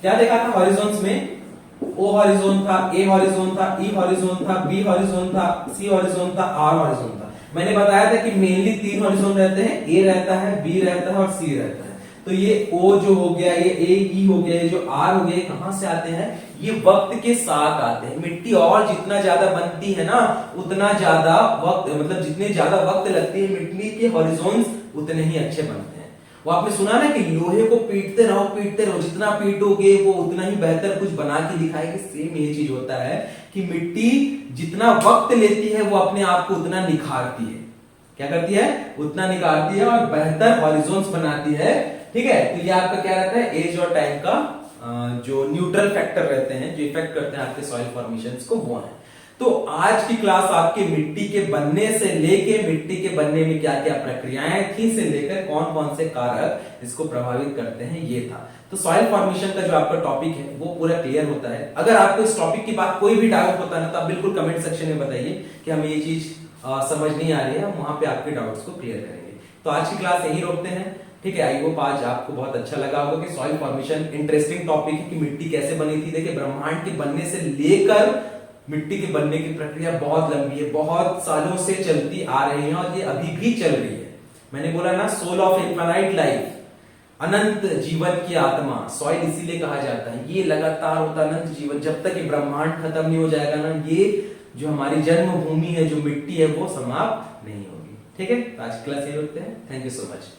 Speaker 1: क्या देखा था हॉरिजोन्स में? ओ हॉरिजोन था, ए हॉरिजोन था, ई हॉरिजोन था, बी हॉरिजोन था, सी हॉरिजोन था, आर हॉरिजोन था। मैंने बताया था कि मेनली 3 हॉरिजोन रहते हैं, ए रहता है, बी रहता है और सी रहता है। तो ये O जो हो गया, ये A E हो गया, ये जो R हो गया, कहां से आते हैं? ये वक्त के साथ आते हैं। मिट्टी और जितना ज्यादा बनती है ना उतना ज्यादा वक्त, मतलब जितने ज्यादा वक्त लगती है मिट्टी के हॉरिजोन्स उतने ही अच्छे बनते हैं। वो आपने सुना ना कि लोहे को पीटते रहो, जितना पीटोगे वो उतना ही बेहतर कुछ बना के दिखाएगी। सेम ये चीज होता है कि मिट्टी जितना वक्त लेती है वो अपने आप को उतना निखारती है। क्या करती है? उतना निखारती है और बेहतर हॉरिजोन्स बनाती है। ठीक है, तो ये आपका क्या रहता है? एज और टाइम का जो न्यूट्रल फैक्टर रहते हैं, जो इफेक्ट करते हैं आपके सॉइल फॉर्मेशंस को, वो है। तो आज की क्लास आपके मिट्टी के बनने से लेके मिट्टी के बनने में क्या क्या प्रक्रियाएं थी से लेकर कौन कौन से कारक इसको प्रभावित करते हैं, ये था। तो सॉइल फॉर्मेशन का जो आपका टॉपिक है वो पूरा क्लियर होता है। अगर आपको इस टॉपिक की बात कोई भी डाउट होता है ना तो आप बिल्कुल कमेंट सेक्शन में बताइए कि हमें ये चीज समझ नहीं आ रही है, हम वहां पे आपके डाउट्स को क्लियर करेंगे। तो आज की क्लास यही रोकते हैं। ठीक है, आई होप आज आपको बहुत अच्छा लगा होगा कि सॉइल फॉर्मेशन इंटरेस्टिंग टॉपिक है कि मिट्टी कैसे बनी थी। देखिए ब्रह्मांड के बनने से लेकर मिट्टी के बनने की प्रक्रिया बहुत लंबी है, बहुत सालों से चलती आ रही है और ये अभी भी चल रही है। मैंने बोला ना, सोल ऑफ इन्फिनाइट लाइफ, अनंत जीवन की आत्मा सॉइल इसीलिए कहा जाता है। ये लगातार होता अनंत जीवन, जब तक ये ब्रह्मांड खत्म नहीं हो जाएगा ना, ये जो हमारी जन्मभूमि है, जो मिट्टी है, वो समाप्त नहीं होगी। ठीक है, आज क्लास यही होते हैं। Thank you so much.